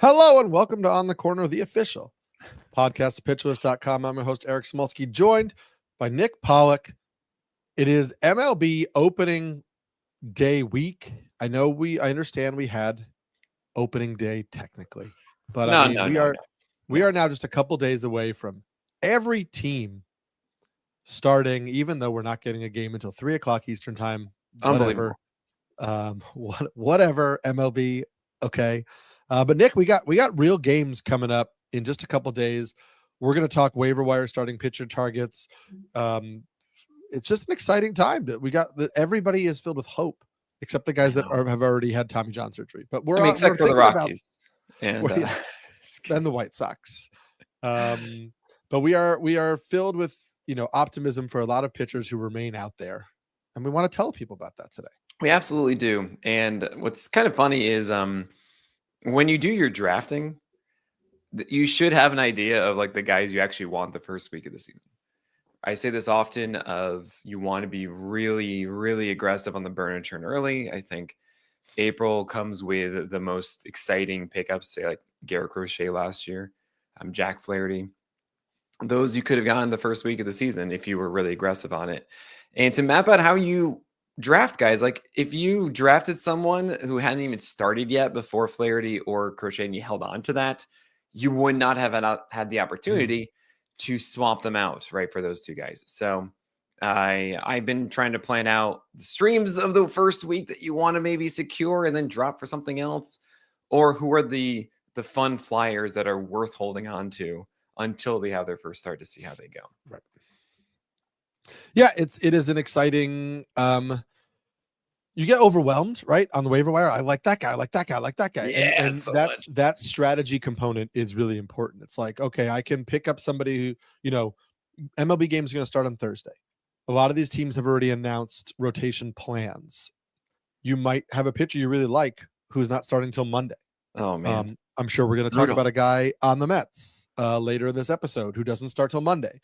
Hello and welcome to On the Corner, the official podcast of pitcherlist.com. I'm your host, Eric Samulski, joined by Nick Pollack. It is MLB opening day week. I understand we had opening day technically, but we are now just a couple days away from every team starting, even though we're not getting a game until 3:00 Eastern time. Whatever. Whatever, MLB. Okay. But Nick, we got real games coming up in just a couple days. We're going to talk waiver wire starting pitcher targets. It's just an exciting time. Everybody is filled with hope, except the guys that have already had Tommy John surgery. But except for the Rockies and the White Sox. But we are filled with optimism for a lot of pitchers who remain out there, and we want to tell people about that today. We absolutely do. And what's kind of funny is when you do your drafting, you should have an idea of like the guys you actually want the first week of the season. I say this often of you want to be really, really aggressive on the burn and churn early. I think April comes with the most exciting pickups, say like Garrett Crochet last year, Jack Flaherty. Those you could have gotten the first week of the season if you were really aggressive on it. And to map out how you draft guys, like if you drafted someone who hadn't even started yet before Flaherty or Crochet and you held on to that, you would not have had the opportunity to swap them out, right, for those two guys. So I've been trying to plan out the streams of the first week that you want to maybe secure and then drop for something else, or who are the fun flyers that are worth holding on to until they have their first start to see how they go. Right. Yeah, it is an exciting. You get overwhelmed, right, on the waiver wire. I like that guy. I like that guy. I like that guy. Yeah, and that strategy component is really important. It's like, okay, I can pick up somebody who, MLB games are going to start on Thursday. A lot of these teams have already announced rotation plans. You might have a pitcher you really like who's not starting till Monday. Oh man, I'm sure we're going to talk about a guy on the Mets later in this episode who doesn't start till Monday.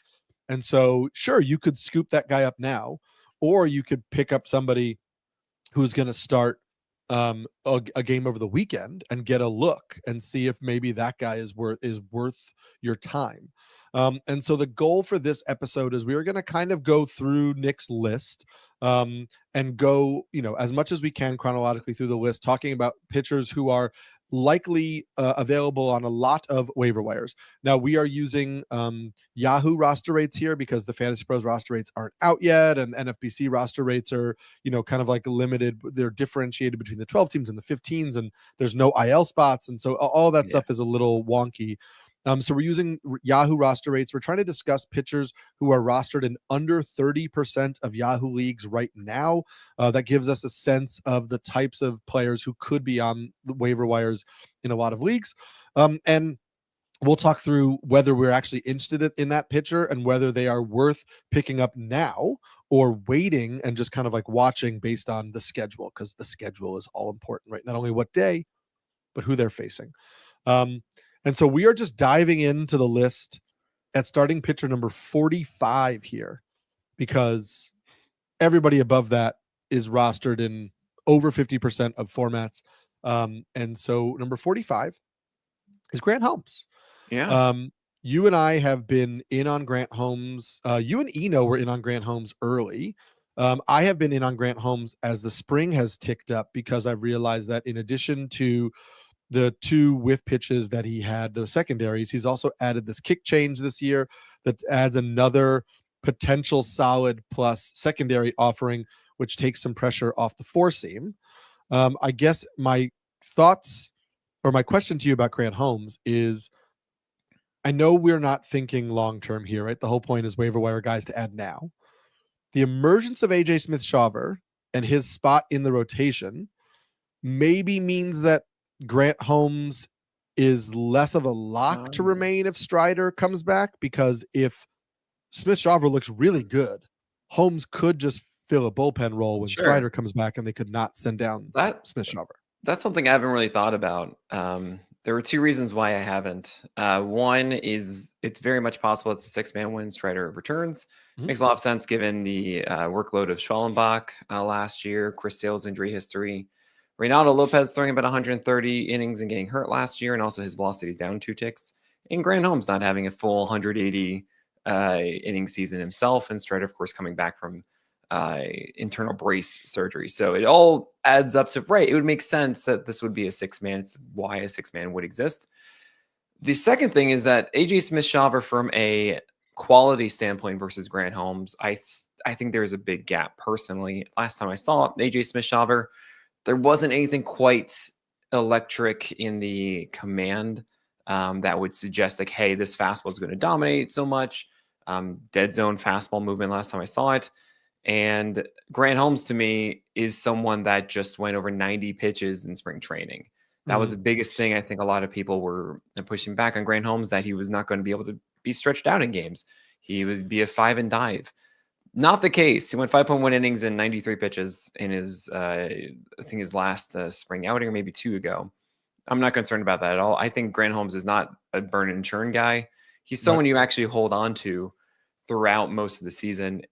And so, sure, you could scoop that guy up now, or you could pick up somebody who's going to start a game over the weekend and get a look and see if maybe that guy is worth your time. And so the goal for this episode is we are going to kind of go through Nick's list and go, as much as we can chronologically through the list, talking about pitchers who are likely available on a lot of waiver wires. Now we are using Yahoo roster rates here because the Fantasy Pros roster rates aren't out yet, and NFBC roster rates are kind of like limited. They're differentiated between the 12 teams and the 15s, and there's no IL spots, and so all that stuff is a little wonky. So we're using Yahoo roster rates. We're trying to discuss pitchers who are rostered in under 30% of Yahoo leagues right now. That gives us a sense of the types of players who could be on the waiver wires in a lot of leagues. And we'll talk through whether we're actually interested in that pitcher and whether they are worth picking up now or waiting and just kind of like watching based on the schedule, because the schedule is all important, right? Not only what day, but who they're facing. And so we are just diving into the list at starting pitcher number 45 here, because everybody above that is rostered in over 50% of formats. And so number 45 is Grant Holmes. Yeah. You and I have been in on Grant Holmes. You and Eno were in on Grant Holmes early. I have been in on Grant Holmes as the spring has ticked up, because I've realized that in addition to the two whiff pitches that he had, the secondaries, he's also added this kick change this year that adds another potential solid plus secondary offering, which takes some pressure off the four seam. I guess my thoughts or my question to you about Grant Holmes is, I know we're not thinking long-term here, right? The whole point is waiver wire guys to add now. The emergence of AJ Smith-Shawver and his spot in the rotation maybe means that Grant Holmes is less of a lock to remain if Strider comes back, because if Smith-Shawver looks really good, Holmes could just fill a bullpen role when Strider comes back, and they could not send down Smith-Shawver. That's something I haven't really thought about. There were two reasons why I haven't. One is it's very much possible it's a 6-man win. Strider returns. Makes a lot of sense given the workload of Schwellenbach last year, Chris Sale's injury history. Reynaldo Lopez throwing about 130 innings and getting hurt last year, and also his velocity is down 2 ticks. And Grant Holmes not having a full 180 inning season himself, and Strider, of course, coming back from internal brace surgery. So it all adds up to, right, it would make sense that this would be a 6-man. It's why a 6-man would exist. The second thing is that AJ Smith-Shawver, from a quality standpoint versus Grant Holmes, I think there's a big gap personally. Last time I saw AJ Smith-Shawver, there wasn't anything quite electric in the command that would suggest like, hey, this fastball is going to dominate so much. Dead zone fastball movement last time I saw it. And Grant Holmes, to me, is someone that just went over 90 pitches in spring training. That was the biggest thing. I think a lot of people were pushing back on Grant Holmes, that he was not going to be able to be stretched out in games. He would be a 5 and dive. Not the case. He went 5.1 innings and 93 pitches in his, I think his last spring outing, or maybe 2 ago. I'm not concerned about that at all. I think Grant Holmes is not a burn and churn guy. He's someone you actually hold on to throughout most of the season.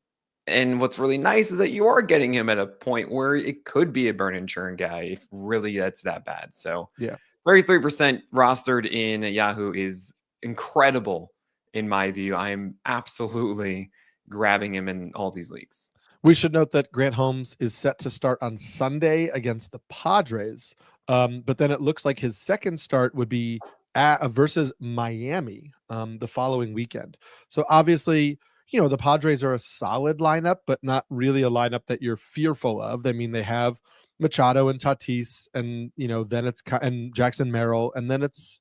And what's really nice is that you are getting him at a point where it could be a burn and churn guy if really that's that bad. So yeah, 33% rostered in Yahoo is incredible in my view. I am absolutely grabbing him in all these leagues. We should note that Grant Holmes is set to start on Sunday against the Padres. But then it looks like his second start would be versus Miami the following weekend. So obviously, you know, the Padres are a solid lineup, but not really a lineup that you're fearful of. I mean, they have Machado and Tatis, and, you know, then it's and Jackson Merrill, and then it's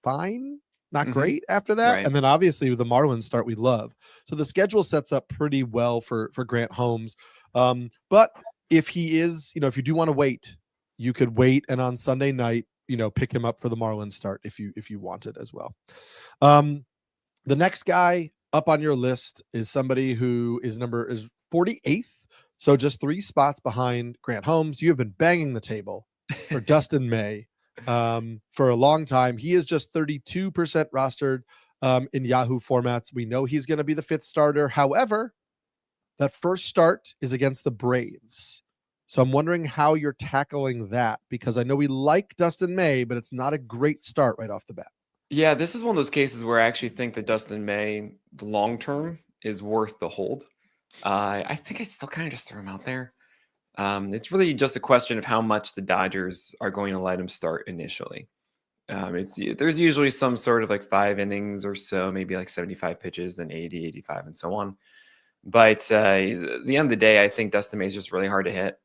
fine. Not great after that. Right. And then obviously with the Marlins start, we love. So the schedule sets up pretty well for Grant Holmes. But if he is, you know, if you do want to wait, you could wait, and on Sunday night, you know, pick him up for the Marlins start if you want it as well. The next guy up on your list is somebody who is 48th. So just 3 spots behind Grant Holmes. You have been banging the table for Dustin May for a long time. He is just 32% rostered in Yahoo formats. We know he's going to be the 5th starter. However, that first start is against the Braves. So I'm wondering how you're tackling that, because I know we like Dustin May, but it's not a great start right off the bat. Yeah, this is one of those cases where I actually think that Dustin May, the long term, is worth the hold. I think I still kind of just throw him out there. It's really just a question of how much the Dodgers are going to let him start initially. There's usually some sort of like 5 innings or so, maybe like 75 pitches, then 80, 85, and so on. But at the end of the day, I think Dustin May is just really hard to hit.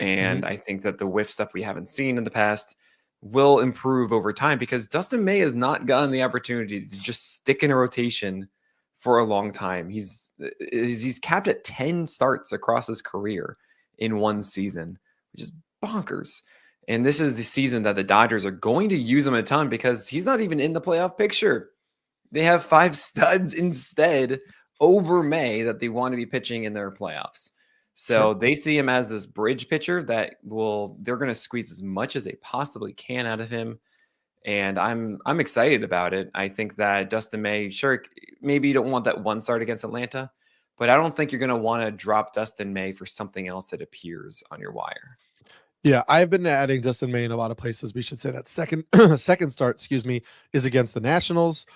And I think that the whiff stuff we haven't seen in the past will improve over time, because Dustin May has not gotten the opportunity to just stick in a rotation for a long time. He's capped at 10 starts across his career in one season, which is bonkers. And this is the season that the Dodgers are going to use him a ton, because he's not even in the playoff picture. They have 5 studs instead over May that they want to be pitching in their playoffs. So they see him as this bridge pitcher that they're going to squeeze as much as they possibly can out of him. And I'm excited about it. I think that Dustin May, sure, maybe you don't want that one start against Atlanta, but I don't think you're going to want to drop Dustin May for something else that appears on your wire. Yeah, I've been adding Dustin May in a lot of places. We should say that second start, is against the Nationals.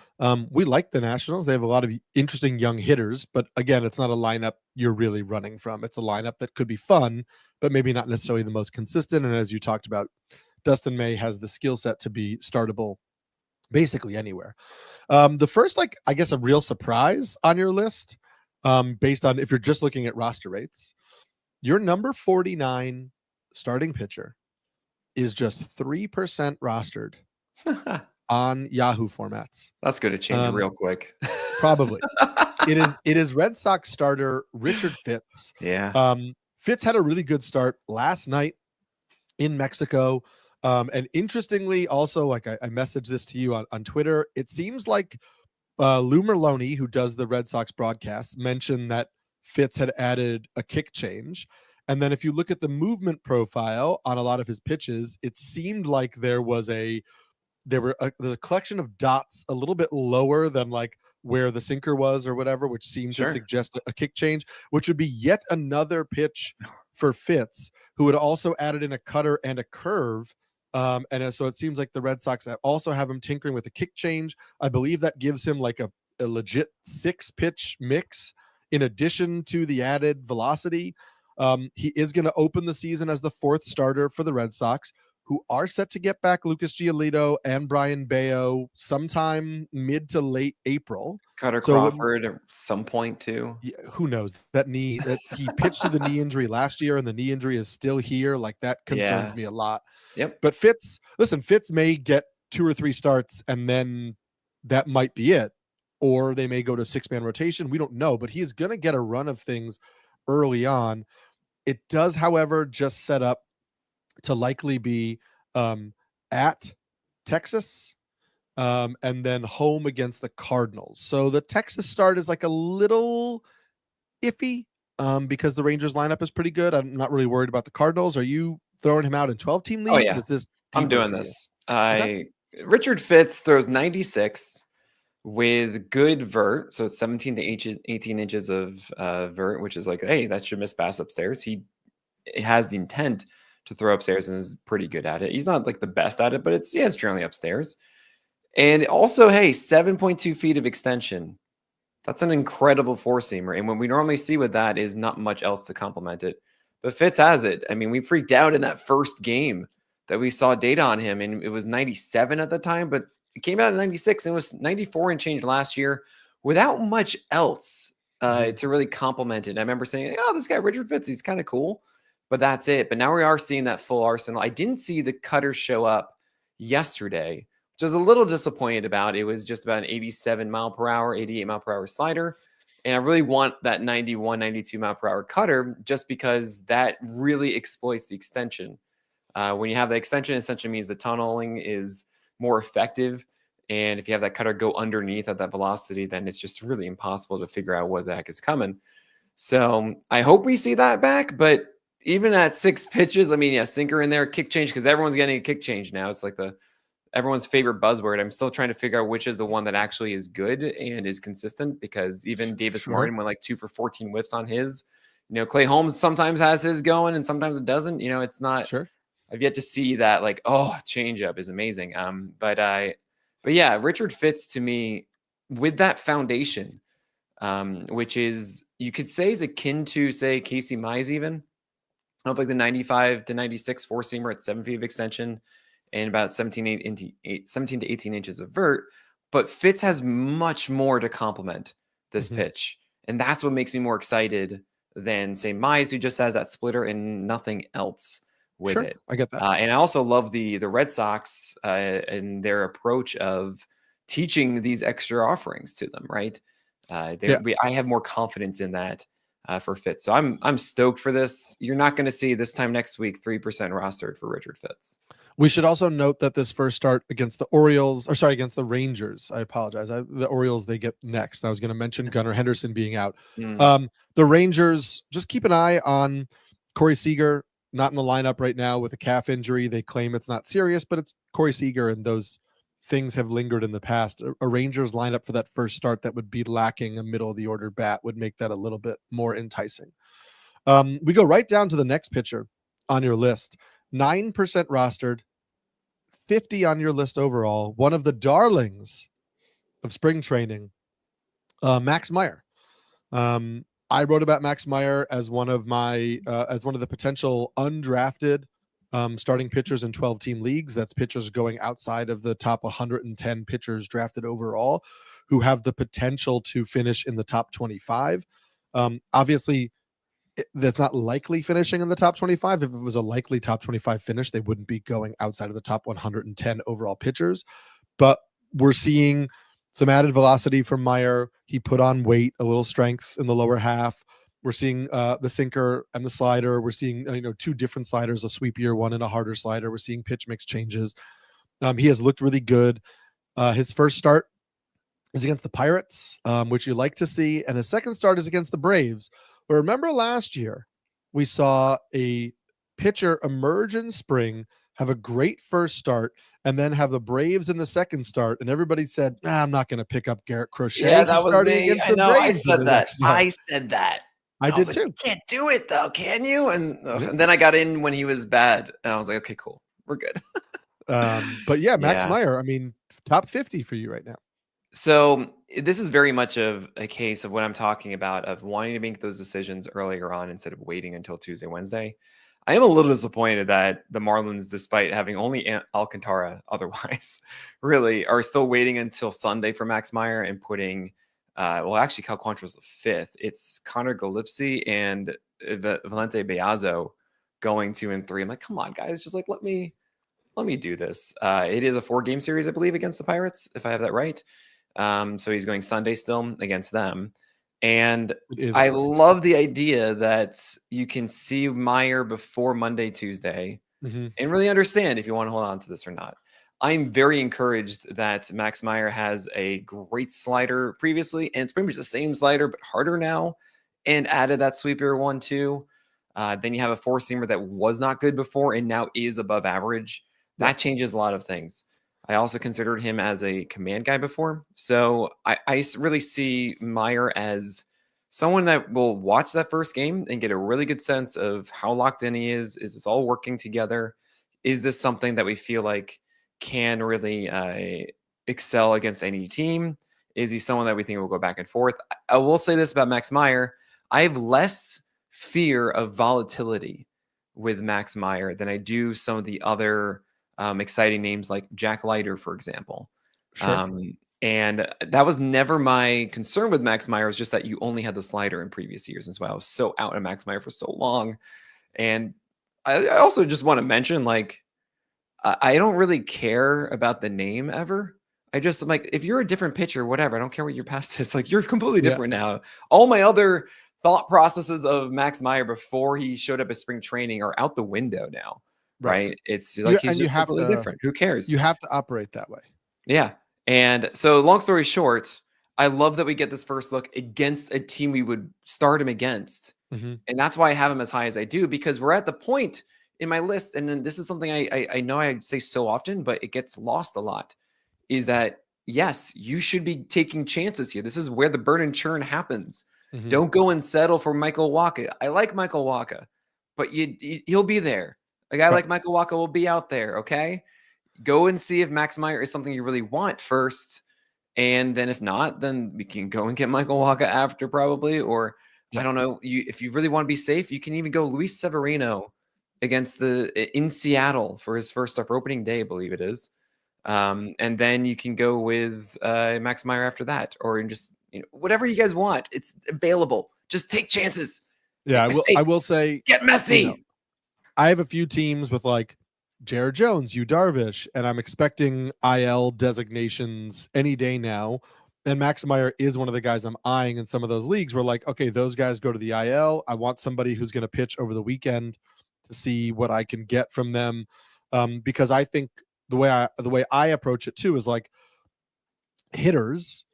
We like the Nationals. They have a lot of interesting young hitters, but again, it's not a lineup you're really running from. It's a lineup that could be fun, but maybe not necessarily the most consistent. And as you talked about, Dustin May has the skill set to be startable basically anywhere. The first, I guess, a real surprise on your list, based on if you're just looking at roster rates, your number 49 starting pitcher is just 3% rostered on Yahoo formats. That's going to change real quick. Probably. It is Red Sox starter Richard Fitz. Yeah. Fitz had a really good start last night in Mexico. And interestingly, also, I messaged this to you on Twitter. It seems like Lou Merloni, who does the Red Sox broadcast, mentioned that Fitz had added a kick change. And then if you look at the movement profile on a lot of his pitches, it seemed like there was a collection of dots a little bit lower than where the sinker was or whatever, which seemed to suggest a kick change, which would be yet another pitch for Fitz, who had also added in a cutter and a curve. So it seems like the Red Sox also have him tinkering with a kick change. I believe that gives him like a legit 6-pitch mix in addition to the added velocity. He is going to open the season as the 4th starter for the Red Sox, who are set to get back Lucas Giolito and Brian Bayo sometime mid to late April. Cutter Crawford at some point too. Yeah, who knows? That knee, that he pitched to the knee injury last year, and the knee injury is still here. Like, that concerns me a lot. Yep. But Fitz may get 2 or 3 starts, and then that might be it. Or they may go to 6-man rotation. We don't know, but he's going to get a run of things early on. It does, however, just set up to likely be at Texas and then home against the Cardinals. So the Texas start is like a little iffy because the Rangers lineup is pretty good. I'm not really worried about the Cardinals. Are you throwing him out in 12-team leagues? Oh, yeah. Is this I'm doing this. Richard Fitz throws 96 with good vert. So it's 17 to 18 inches of vert, which is like, hey, that should miss pass upstairs. He has the intent to throw upstairs and is pretty good at it. He's not like the best at it, but it's generally upstairs. And also, hey, 7.2 feet of extension. That's an incredible 4-seamer. And what we normally see with that is not much else to complement it. But Fitz has it. I mean, we freaked out in that first game that we saw data on him, and it was 97 at the time, but it came out at 96, and it was 94 and change last year without much else to really complement it. I remember saying, oh, this guy, Richard Fitz, he's kind of cool, but that's it. But now we are seeing that full arsenal. I didn't see the cutter show up yesterday, which I was a little disappointed about. It was just about an 87 mile per hour, 88 mile per hour slider. And I really want that 91, 92 mile per hour cutter just because that really exploits the extension. When you have the extension, essentially means the tunneling is more effective. And if you have that cutter go underneath at that velocity, then it's just really impossible to figure out what the heck is coming. So I hope we see that back. But even at 6 pitches, I mean, yeah, sinker in there, kick change, because everyone's getting a kick change now. It's like everyone's favorite buzzword. I'm still trying to figure out which is the one that actually is good and is consistent, because even Davis Martin went like 2 for 14 whiffs on his. Clay Holmes sometimes has his going and sometimes it doesn't. It's not. Sure. I've yet to see that changeup is amazing. But yeah, Richard Fitz to me with that foundation, which is, you could say is akin to say Casey Mize even, of like the 95 to 96 4-seamer at 7 feet of extension and about 17 to 18 inches of vert. But Fitz has much more to complement this pitch. And that's what makes me more excited than say Mize, who just has that splitter and nothing else with it. I get that. And I also love the Red Sox and their approach of teaching these extra offerings to them, right? I have more confidence in that for Fitz. So I'm stoked for this. You're not going to see this time next week 3% rostered for Richard Fitz. We should also note that this first start against against the Rangers, I apologize. The Orioles, they get next. I was going to mention Gunnar Henderson being out. The Rangers, just keep an eye on Corey Seager, not in the lineup right now with a calf injury. They claim it's not serious, but it's Corey Seager, and those things have lingered in the past. A Rangers lineup for that first start that would be lacking a middle of the order bat would make that a little bit more enticing. We go right down to the next pitcher on your list. 9% rostered, 50 on your list overall. One of the darlings of spring training, Max Meyer. I wrote about Max Meyer as one of the potential undrafted starting pitchers in 12-team leagues. That's pitchers going outside of the top 110 pitchers drafted overall who have the potential to finish in the top 25. Obviously, that's not likely finishing in the top 25. If it was a likely top 25 finish, they wouldn't be going outside of the top 110 overall pitchers. But we're seeing some added velocity from Meyer. He put on weight, a little strength in the lower half. We're seeing the sinker and the slider. We're seeing 2 different sliders, a sweepier one and a harder slider. We're seeing pitch mix changes. He has looked really good. His first start is against the Pirates, which you like to see, and his second start is against the Braves. But remember last year, we saw a pitcher emerge in spring, have a great first start, and then have the Braves in the second start. And everybody said, I'm not going to pick up Garrett Crochet. Yeah, that was me. I know, I said that. I I was did like, too. you can't do it though, can you? And, Yeah. and then I got in when he was bad, and I was like, okay, cool, we're good. But yeah, Max Yeah. Meyer, I mean, top 50 for you right now. So this is very much of a case of what I'm talking about, of wanting to make those decisions earlier on instead of waiting until Tuesday, Wednesday. I am a little disappointed that the Marlins, despite having only Alcantara otherwise, really are still waiting until Sunday for Max Meyer and putting, well, actually, Cal Quantrill's the fifth. It's Connor Galipsy and Valente Beazo going 2-3. I'm like, come on, guys, just like let me do this. It is a 4-game series, I believe, against the Pirates, if I have that right. So he's going Sunday still against them. And I love the idea that you can see Meyer before Monday, Tuesday, and really understand if you want to hold on to this or not. I'm very encouraged that Max Meyer has a great slider previously, and it's pretty much the same slider, but harder now, and added that sweeper 1-2. Then you have a 4-seamer that was not good before and now is above average. That changes a lot of things. I also considered him as a command guy before. So I really see Meyer as someone that will watch that first game and get a really good sense of how locked in he is. Is this all working together? Is this something that we feel like can really excel against any team? Is he someone that we think will go back and forth? I will say this about Max Meyer. I have less fear of volatility with Max Meyer than I do some of the other exciting names like Jack Leiter, for example. Sure. And that was never my concern with Max Meyer. It was just that you only had the slider in previous years as well. I was so out of Max Meyer for so long. And I also just want to mention, like, I don't really care about the name ever. I just, I'm like, if you're a different pitcher, whatever, I don't care what your past is. Like, you're completely different now. All my other thought processes of Max Meyer before he showed up at spring training are out the window now. Right. It's like he's just completely different. Who cares? You have to operate that way. Yeah. And so, long story short, I love that we get this first look against a team we would start him against. And that's why I have him as high as I do, because we're at the point in my list. And then this is something I know I say so often, but it gets lost a lot, is that, yes, you should be taking chances here. This is where the burn and churn happens. Don't go and settle for Michael Wacha. I like Michael Wacha, but he'll be there. A guy like Michael Wacha will be out there, okay? Go and see if Max Meyer is something you really want first. And then if not, then we can go and get Michael Wacha after probably. Or I don't know. If you really want to be safe, you can even go Luis Severino in Seattle for his first start for opening day, I believe it is. And then you can go with Max Meyer after that, or just whatever you guys want. It's available. Just take chances. Yeah, I will say, get messy. I have a few teams with like Jared Jones, Yu Darvish, and I'm expecting IL designations any day now. And Max Meyer is one of the guys I'm eyeing in some of those leagues where, like, okay, those guys go to the IL. I want somebody who's going to pitch over the weekend to see what I can get from them. Because I think the way I approach it too is like, hitters,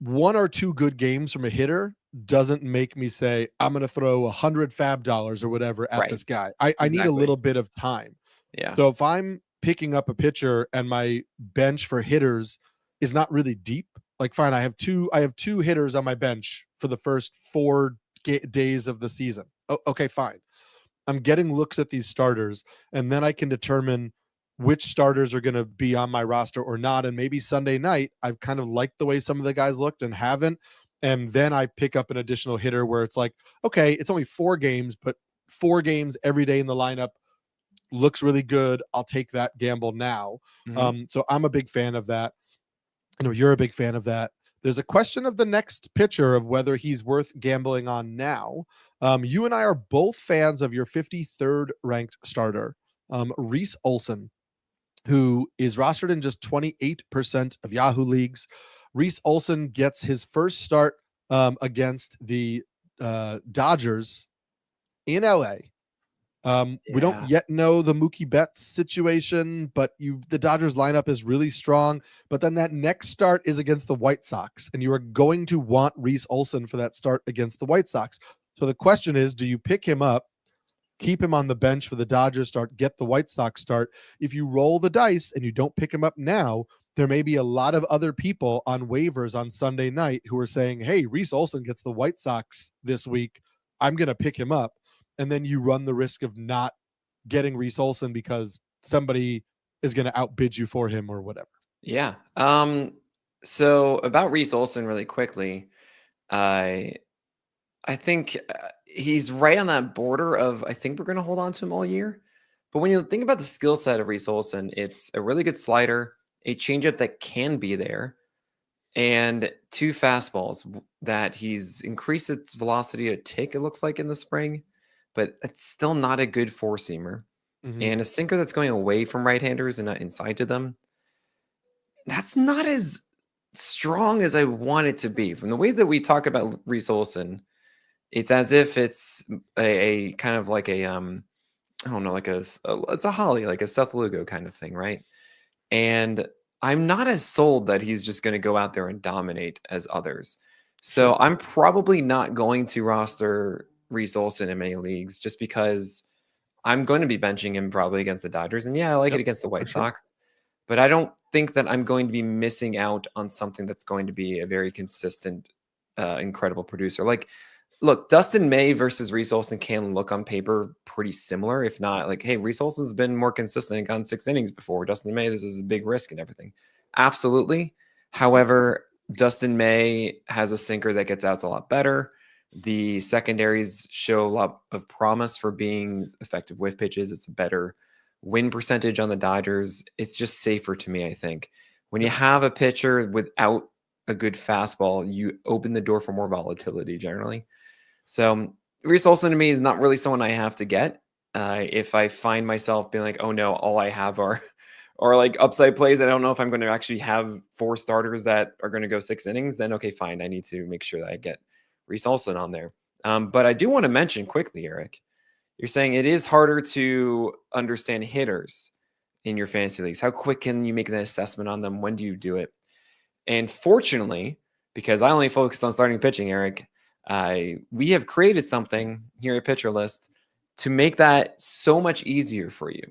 1 or 2 good games from a hitter doesn't make me say I'm going to throw $100 fab dollars or whatever at this guy. I need a little bit of time. Yeah. So if I'm picking up a pitcher and my bench for hitters is not really deep, like, fine, I have two hitters on my bench for the first 4 days of the season. Okay, fine. I'm getting looks at these starters, and then I can determine which starters are going to be on my roster or not. And maybe Sunday night, I've kind of liked the way some of the guys looked and haven't. And then I pick up an additional hitter where it's like, okay, it's only 4 games, but 4 games every day in the lineup looks really good. I'll take that gamble now. So I'm a big fan of that. I know you're a big fan of that. There's a question of the next pitcher of whether he's worth gambling on now. You and I are both fans of your 53rd ranked starter, Reese Olson, who is rostered in just 28% of Yahoo leagues. Reese Olson gets his first start against the Dodgers in LA. We don't yet know the Mookie Betts situation, but the Dodgers lineup is really strong. But then that next start is against the White Sox, and you are going to want Reese Olson for that start against the White Sox. So the question is, do you pick him up, keep him on the bench for the Dodgers start, get the White Sox start? If you roll the dice and you don't pick him up now, there may be a lot of other people on waivers on Sunday night who are saying, hey, Reese Olson gets the White Sox this week. I'm going to pick him up. And then you run the risk of not getting Reese Olson because somebody is going to outbid you for him or whatever. Yeah. So about Reese Olson really quickly, I think he's right on that border of, I think we're going to hold on to him all year. But when you think about the skill set of Reese Olson, it's a really good slider, a changeup that can be there, and 2 fastballs that he's increased its velocity a tick, it looks like, in the spring, but it's still not a good 4-seamer. And a sinker that's going away from right-handers and not inside to them. That's not as strong as I want it to be. From the way that we talk about Reese Olson, it's as if it's a kind of like a I don't know, like it's a Holly, like a Seth Lugo kind of thing, right? And I'm not as sold that he's just going to go out there and dominate as others. So I'm probably not going to roster Reese Olson in many leagues just because I'm going to be benching him probably against the Dodgers. And yeah, I like it against the White Sox. But I don't think that I'm going to be missing out on something that's going to be a very consistent, incredible producer. Like, look, Dustin May versus Reese Olson can look on paper pretty similar, if not like, hey, Reese Olson's been more consistent and gone 6 innings before. Dustin May, this is a big risk and everything. Absolutely. However, Dustin May has a sinker that gets outs a lot better. The secondaries show a lot of promise for being effective whiff pitches. It's a better win percentage on the Dodgers. It's just safer to me, I think. When you have a pitcher without a good fastball, you open the door for more volatility generally. So Reese Olson to me is not really someone I have to get. If I find myself being like, oh no, all I have are like upside plays, I don't know if I'm going to actually have 4 starters that are going to go 6 innings, then okay, fine. I need to make sure that I get Reese Olson on there. But I do want to mention quickly, Eric, you're saying it is harder to understand hitters in your fantasy leagues. How quick can you make an assessment on them? When do you do it? And fortunately, because I only focused on starting pitching, Eric, we have created something here at Pitcher List to make that so much easier for you.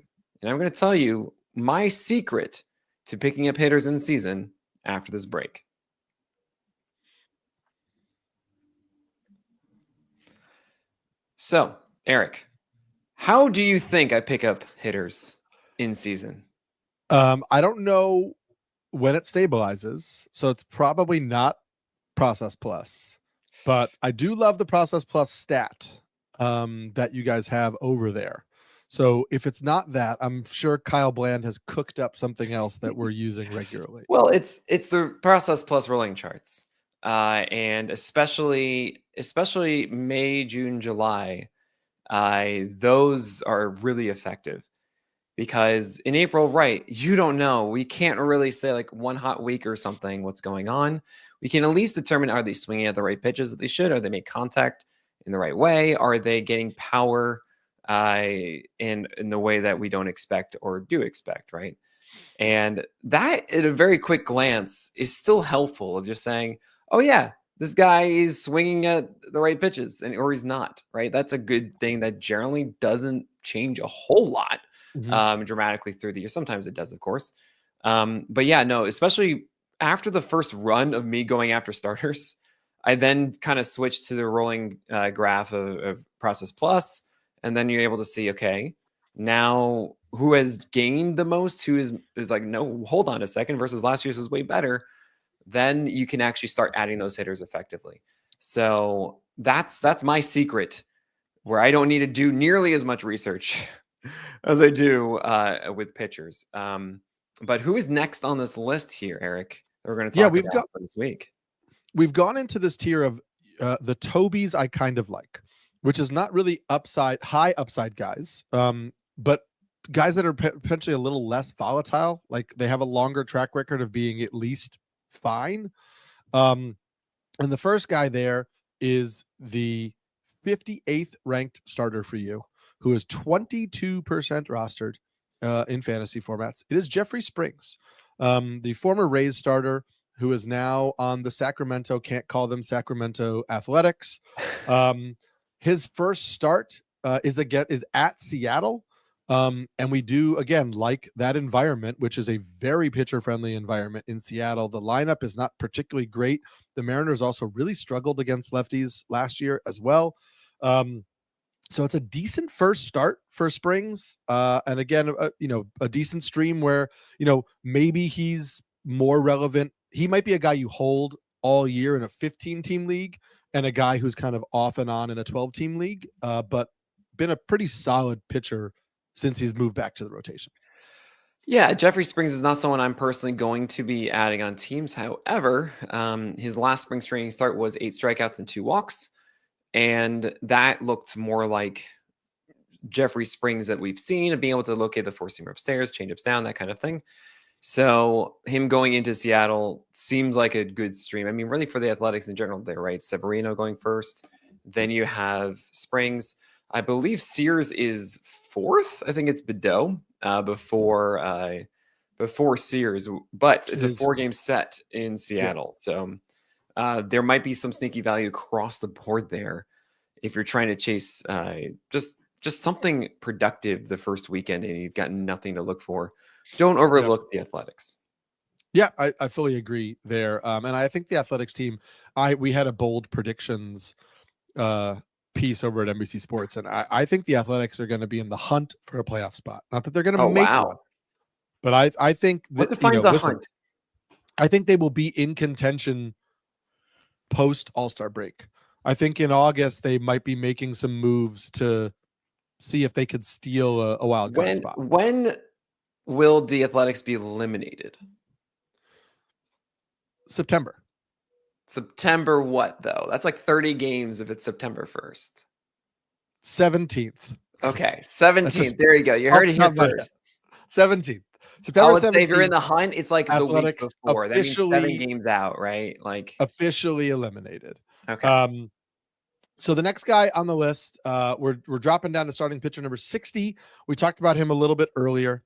And I'm going to tell you my secret to picking up hitters in season after this break. So, Eric, how do you think I pick up hitters in season? I don't know when it stabilizes, so it's probably not Process Plus, but I do love the Process Plus stat that you guys have over there. So if it's not that, I'm sure Kyle Bland has cooked up something else that we're using regularly. Well, it's the Process Plus rolling charts, and especially May, June, July. Those are really effective because in April, right, you don't know. We can't really say like one hot week or something what's going on. We can at least determine, are they swinging at the right pitches that they should? Are they make contact in the right way? Are they getting power in the way that we don't expect or do expect, right? And that, at a very quick glance, is still helpful of just saying, oh yeah, this guy is swinging at the right pitches, or he's not, right? That's a good thing that generally doesn't change a whole lot dramatically through the year. Sometimes it does, of course. But yeah, no, especially after the first run of me going after starters, I then kind of switched to the rolling graph of Process Plus. And then you're able to see, okay, now who has gained the most, who is like, no, hold on a second, versus last year's is way better. Then you can actually start adding those hitters effectively. So that's my secret, where I don't need to do nearly as much research as I do with pitchers. But who is next on this list here, Eric, that we're going to talk about for this week? We've gone into this tier of the Tobies I kind of like, which is not really high upside guys, but guys that are potentially a little less volatile. Like they have a longer track record of being at least fine. And the first guy there is the 58th ranked starter for you, who is 22% rostered in fantasy formats. It is Jeffrey Springs, the former Rays starter, who is now on the Sacramento Athletics. His first start is at Seattle, And we do, again, like that environment, which is a very pitcher-friendly environment in Seattle. The lineup is not particularly great. The Mariners also really struggled against lefties last year as well. So it's a decent first start for Springs. And again, a decent stream where, maybe he's more relevant. He might be a guy you hold all year in a 15-team league and a guy who's kind of off and on in a 12-team league, but been a pretty solid pitcher since he's moved back to the rotation. Yeah, Jeffrey Springs is not someone I'm personally going to be adding on teams. However, his last spring training start was 8 strikeouts and 2 walks. And that looked more like Jeffrey Springs that we've seen of being able to locate the four-seamer upstairs, change-ups down, that kind of thing. So him going into Seattle seems like a good stream. I mean, really for the Athletics in general, they're right. Severino going first. Then you have Springs. I believe Sears is 4th. I think it's Bedot before Sears, but it's a 4-game set in Seattle. Yeah. So there might be some sneaky value across the board there if you're trying to chase just something productive the first weekend and you've got nothing to look for. Don't overlook the Athletics. Yeah, I fully agree there. And I think the Athletics team, we had a bold predictions piece over at NBC Sports, and I think the Athletics are going to be in the hunt for a playoff spot. Not that they're going to make one, but I think that, what defines the hunt? I think they will be in contention post All-Star break. I think in August they might be making some moves to see if they could steal a wild card spot. When will the Athletics be eliminated? September what, though? That's like 30 games if it's September 1st. 17th. Okay, 17th. There you go. You heard it here first. 17th. September 17th. Say if you're in the hunt, it's like Athletics the week before. That means 7 games out, right? Like officially eliminated. Okay. So the next guy on the list, we're dropping down to starting pitcher number 60. We talked about him a little bit earlier.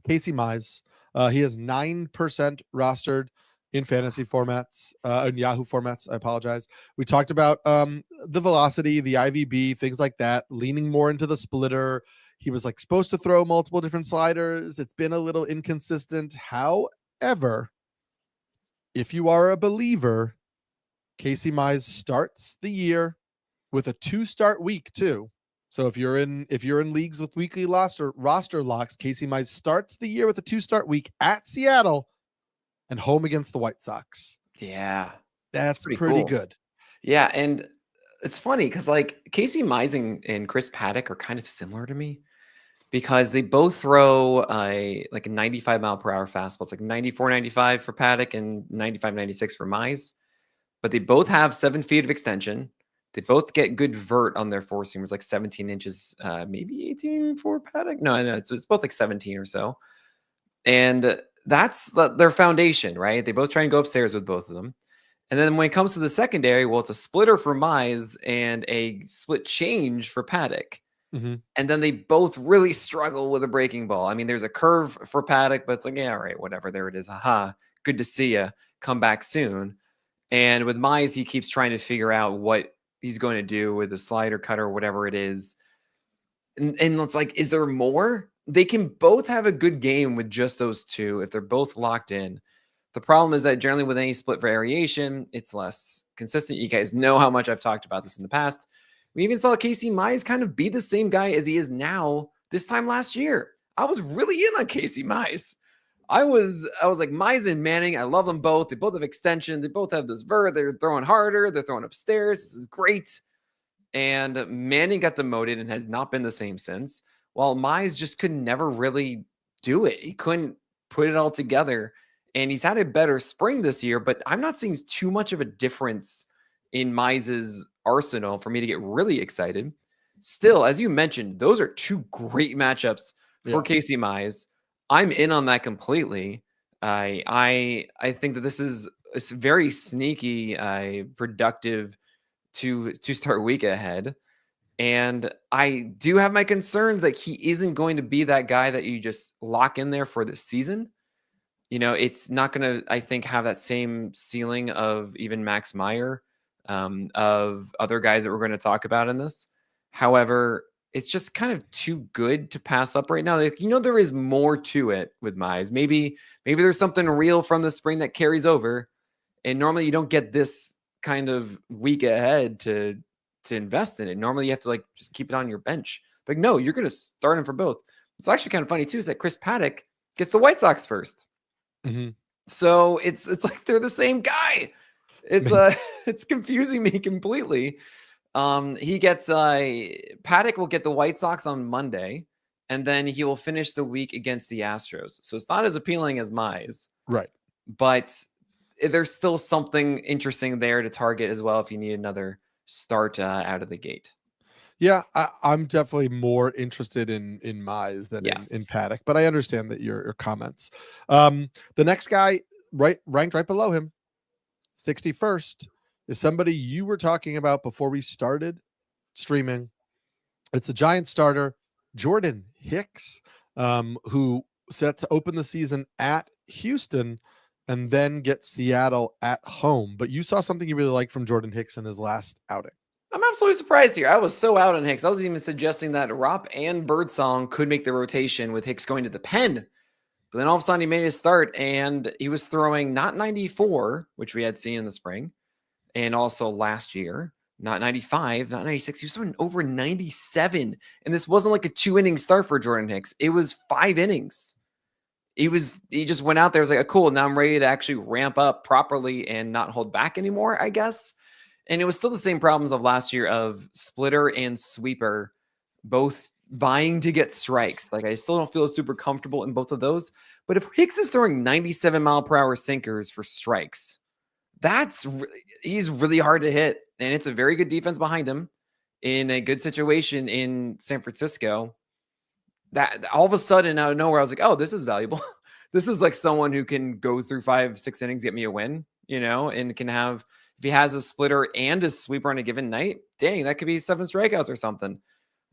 Casey Mize. He is 9% rostered in fantasy formats, in Yahoo formats. I apologize. We talked about the velocity, the IVB, things like that, leaning more into the splitter. He was like supposed to throw multiple different sliders. It's been a little inconsistent. However, if you are a believer, Casey Mize starts the year with a 2-start week too. So if you're in leagues with weekly roster locks, Casey Mize starts the year with a 2-start week at Seattle and home against the White Sox. Yeah, that's pretty cool. Good. Yeah, and it's funny because like Casey Mize and Chris Paddock are kind of similar to me because they both throw like a 95 mile per hour fastball. It's like 94, 95 for Paddock and 95, 96 for Mize. But they both have 7 feet of extension. They both get good vert on their four seamers, like 17 inches, maybe 18 for Paddock. No, it's both like 17 or so. And that's their foundation, right? They both try and go upstairs with both of them. And then when it comes to the secondary, well, it's a splitter for Mize and a split change for Paddock. Mm-hmm. And then they both really struggle with a breaking ball. I mean, there's a curve for Paddock, but it's like, yeah, all right, whatever. There it is. Aha, good to see you. Come back soon. And with Mize, he keeps trying to figure out what he's going to do with the slider cutter, whatever it is. And it's like, is there more? They can both have a good game with just those two if they're both locked in. The problem is that generally with any split variation, it's less consistent. You guys know how much I've talked about this in the past. We even saw Casey Mize kind of be the same guy as he is now this time last year. I was really in on Casey Mize. I was like, Mize and Manning, I love them both. They both have extension. They both have this vert. They're throwing harder. They're throwing upstairs. This is great. And Manning got demoted and has not been the same since. While Mize just could never really do it. He couldn't put it all together. And he's had a better spring this year, but I'm not seeing too much of a difference in Mize's arsenal for me to get really excited. Still, as you mentioned, those are 2 great matchups for Casey Mize. I'm in on that completely. I think that this is a very sneaky, productive to start week ahead. And I do have my concerns that he isn't going to be that guy that you just lock in there for the season. You know, it's not going to, I think, have that same ceiling of even Max Meyer, of other guys that we're going to talk about in this. However, it's just kind of too good to pass up right now. Like, there is more to it with Mize. Maybe there's something real from the spring that carries over. And normally you don't get this kind of week ahead to invest in it. Normally you have to like just keep it on your bench. But no, you're going to start him for both. It's actually kind of funny too, is that Chris Paddock gets the White Sox first. Mm-hmm. So it's like they're the same guy. It's it's confusing me completely. He gets Paddock will get the White Sox on Monday, and then he will finish the week against the Astros. So it's not as appealing as Mize, right? But there's still something interesting there to target as well if you need another start out of the gate. Yeah, I'm definitely more interested in Mize than in Paddock, but I understand that your comments. The next guy ranked right below him, 61st, is somebody you were talking about before we started streaming. It's the Giants starter, Jordan Hicks, who set to open the season at Houston and then get Seattle at home. But you saw something you really liked from Jordan Hicks in his last outing. I'm absolutely surprised here. I was so out on Hicks. I was even suggesting that Rupp and Birdsong could make the rotation with Hicks going to the pen. But then all of a sudden he made his start and he was throwing not 94, which we had seen in the spring, and also last year, not 95, not 96. He was throwing over 97. And this wasn't like a 2-inning start for Jordan Hicks. It was 5 innings. He just went out there, was like, cool, now I'm ready to actually ramp up properly and not hold back anymore, I guess. And it was still the same problems of last year of splitter and sweeper, both vying to get strikes. Like, I still don't feel super comfortable in both of those. But if Hicks is throwing 97-mile-per-hour sinkers for strikes, he's really hard to hit. And it's a very good defense behind him in a good situation in San Francisco. That all of a sudden out of nowhere, I was like, oh, this is valuable. This is like someone who can go through 5-6 innings, get me a win, and can have, if he has a splitter and a sweeper on a given night, dang, that could be 7 strikeouts or something.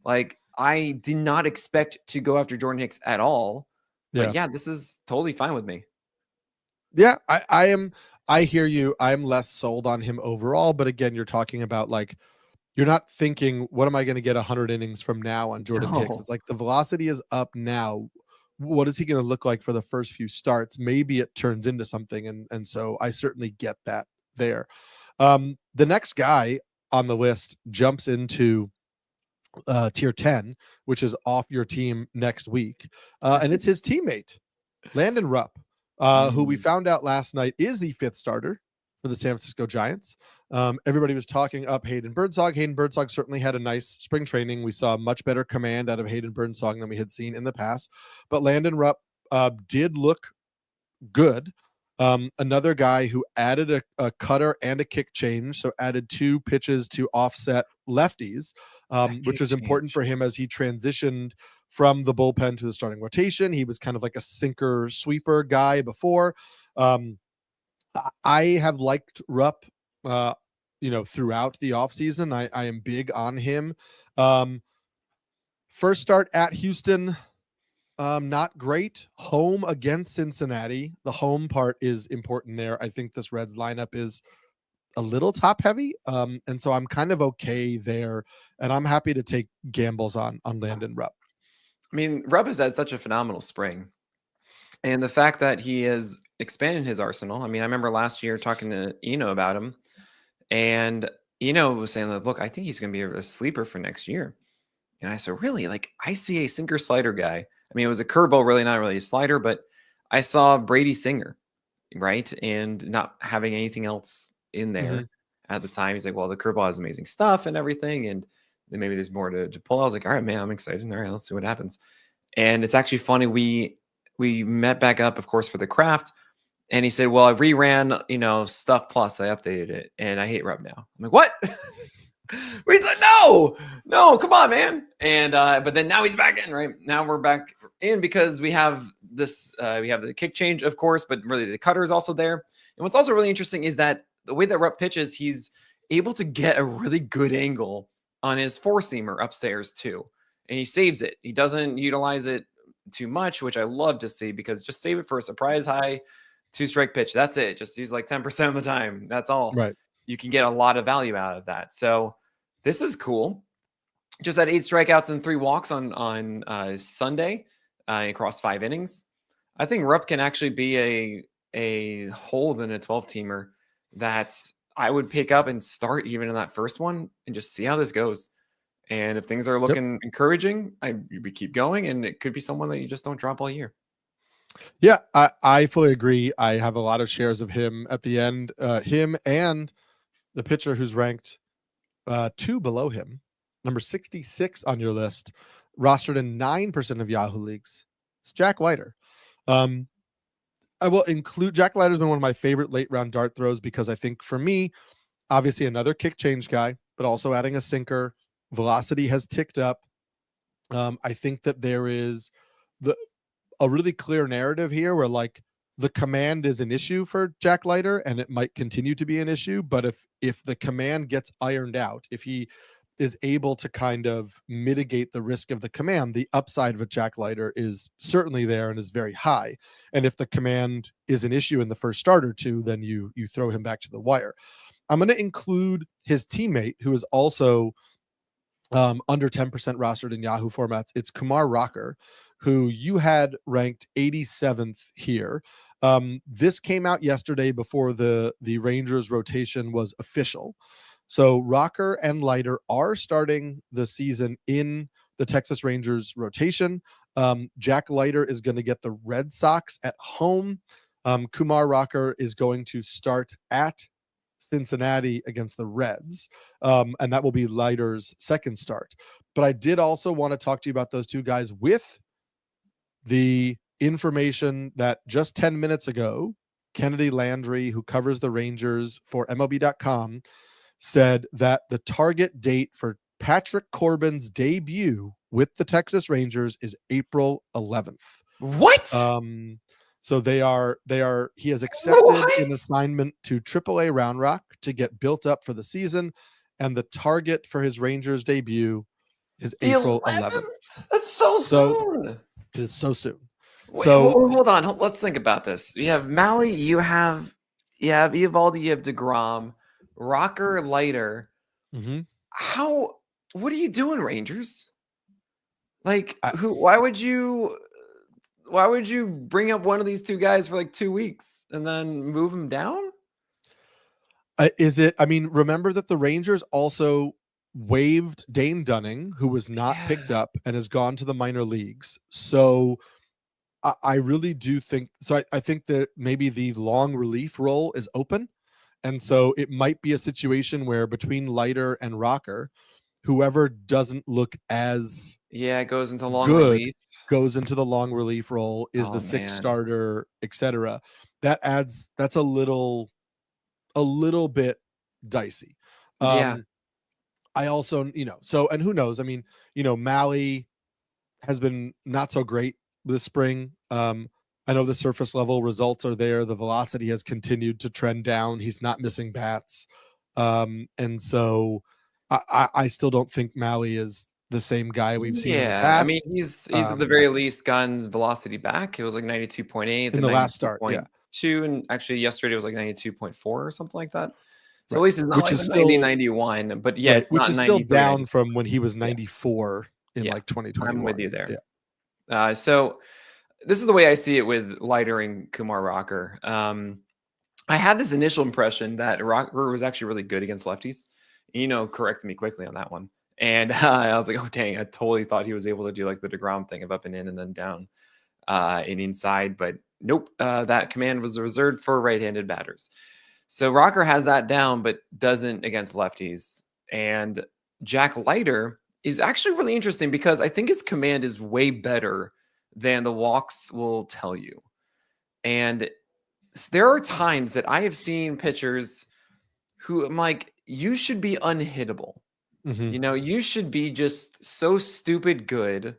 Like, I did not expect to go after Jordan Hicks at all. But yeah, this is totally fine with me. Yeah, I hear you. I'm less sold on him overall. But again, you're talking about like, you're not thinking, what am I going to get 100 innings from now on Jordan Hicks? It's like the velocity is up now. What is he going to look like for the first few starts? Maybe it turns into something. And so I certainly get that there. The next guy on the list jumps into tier 10, which is off your team next week. And it's his teammate, Landon Rupp, who we found out last night is the 5th starter for the San Francisco Giants. Everybody was talking up Hayden Birdsong. Hayden Birdsong certainly had a nice spring training. We saw much better command out of Hayden Birdsong than we had seen in the past. But Landon Rupp did look good. Another guy who added a cutter and a kick change, so added 2 pitches to offset lefties, which was important for him as he transitioned from the bullpen to the starting rotation. He was kind of like a sinker sweeper guy before. I have liked Rupp, throughout the offseason. I am big on him. First start at Houston, not great. Home against Cincinnati. The home part is important there. I think this Reds lineup is a little top heavy. And so I'm kind of okay there. And I'm happy to take gambles on Landon Rupp. I mean, Rupp has had such a phenomenal spring. And the fact that he has expanded his arsenal. I mean, I remember last year talking to Eno about him. And Eno was saying, look, I think he's going to be a sleeper for next year. And I said, really? Like, I see a sinker slider guy. I mean, it was a curveball, really not really a slider, but I saw Brady Singer, right? And not having anything else in there at the time. He's like, well, the curveball has amazing stuff and everything. And then maybe there's more to pull. I was like, all right, man, I'm excited. All right, let's see what happens. And it's actually funny. We met back up, of course, for the craft. And he said, well, I reran, Stuff Plus. I updated it. And I hate Rupp now. I'm like, what? We said, no, come on, man. And but then now he's back in, right? Now we're back in because we have this, we have the kick change, of course, but really the cutter is also there. And what's also really interesting is that the way that Rupp pitches, he's able to get a really good angle on his 4-seamer upstairs too. And he saves it. He doesn't utilize it too much, which I love to see, because just save it for a surprise high 2-strike pitch. That's it. Just use like 10% of the time. That's all. Right. You can get a lot of value out of that. So this is cool. just had 8 strikeouts and 3 walks on Sunday across 5 innings. I think Rupp can actually be a hold in a 12-teamer that I would pick up and start even in that first one and just see how this goes. And if things are looking encouraging, we keep going, and it could be someone that you just don't drop all year. Yeah, I fully agree. I have a lot of shares of him at the end. Him and the pitcher who's ranked 2 below him, number 66 on your list, rostered in 9% of Yahoo leagues. It's Jack Leiter. I will include Jack Leiter's been one of my favorite late round dart throws because I think for me, obviously another kick change guy, but also adding a sinker. Velocity has ticked up. I think that there is a really clear narrative here where like the command is an issue for Jack Leiter, and it might continue to be an issue. But if the command gets ironed out, if he is able to kind of mitigate the risk of the command, the upside of a Jack Leiter is certainly there and is very high. And if the command is an issue in the first start or two, then you throw him back to the wire. I'm going to include his teammate, who is also under 10% rostered in Yahoo formats. It's Kumar Rocker, who you had ranked 87th here. This came out yesterday before the Rangers rotation was official. So Rocker and Leiter are starting the season in the Texas Rangers rotation. Jack Leiter is going to get the Red Sox at home. Kumar Rocker is going to start at Cincinnati against the Reds. And that will be Leiter's second start. But I did also want to talk to you about those two guys with the information that just 10 minutes ago, Kennedy Landry, who covers the Rangers for MLB.com, said that the target date for Patrick Corbin's debut with the Texas Rangers is April 11th. What? So he has accepted an assignment to AAA Round Rock to get built up for the season, and the target for his Rangers debut is April 11th. That's so soon. It is so soon. Wait, hold on. Let's think about this. You have Maui, you have Eovaldi, you have DeGrom, Rocker, Leiter. Mm-hmm. What are you doing, Rangers? Like, why would you bring up one of these two guys for like 2 weeks and then move them down? Remember that the Rangers also waived Dane Dunning, who was not picked up and has gone to the minor leagues. So I really do think so. I think that maybe the long relief role is open. And so it might be a situation where between Leiter and Rocker, whoever doesn't look as goes into long relief. Goes into the long relief role, is the sixth starter, etc. That's a little bit dicey. I also, and who knows? I mean, Maui has been not so great this spring. I know the surface level results are there. The velocity has continued to trend down. He's not missing bats. And so I still don't think Maui is the same guy we've seen in the past. I mean, he's at the very least gotten velocity back. It was like 92.8 in the last start. 2, and actually yesterday it was like 92.4 or something like that. So at least it's not which like is still 91, but it's which not is still down from when he was 94 in like 2021. I'm with you there. Yeah. So this is the way I see it with Leiter and Kumar Rocker. I had this initial impression that Rocker was actually really good against lefties. Correct me quickly on that one. And I was like, oh, dang, I totally thought he was able to do like the DeGrom thing of up and in and then down and inside. But nope, that command was reserved for right-handed batters. So Rocker has that down, but doesn't against lefties. And Jack Leiter is actually really interesting because I think his command is way better than the walks will tell you. And there are times that I have seen pitchers who I'm like, you should be unhittable. Mm-hmm. You should be just so stupid good,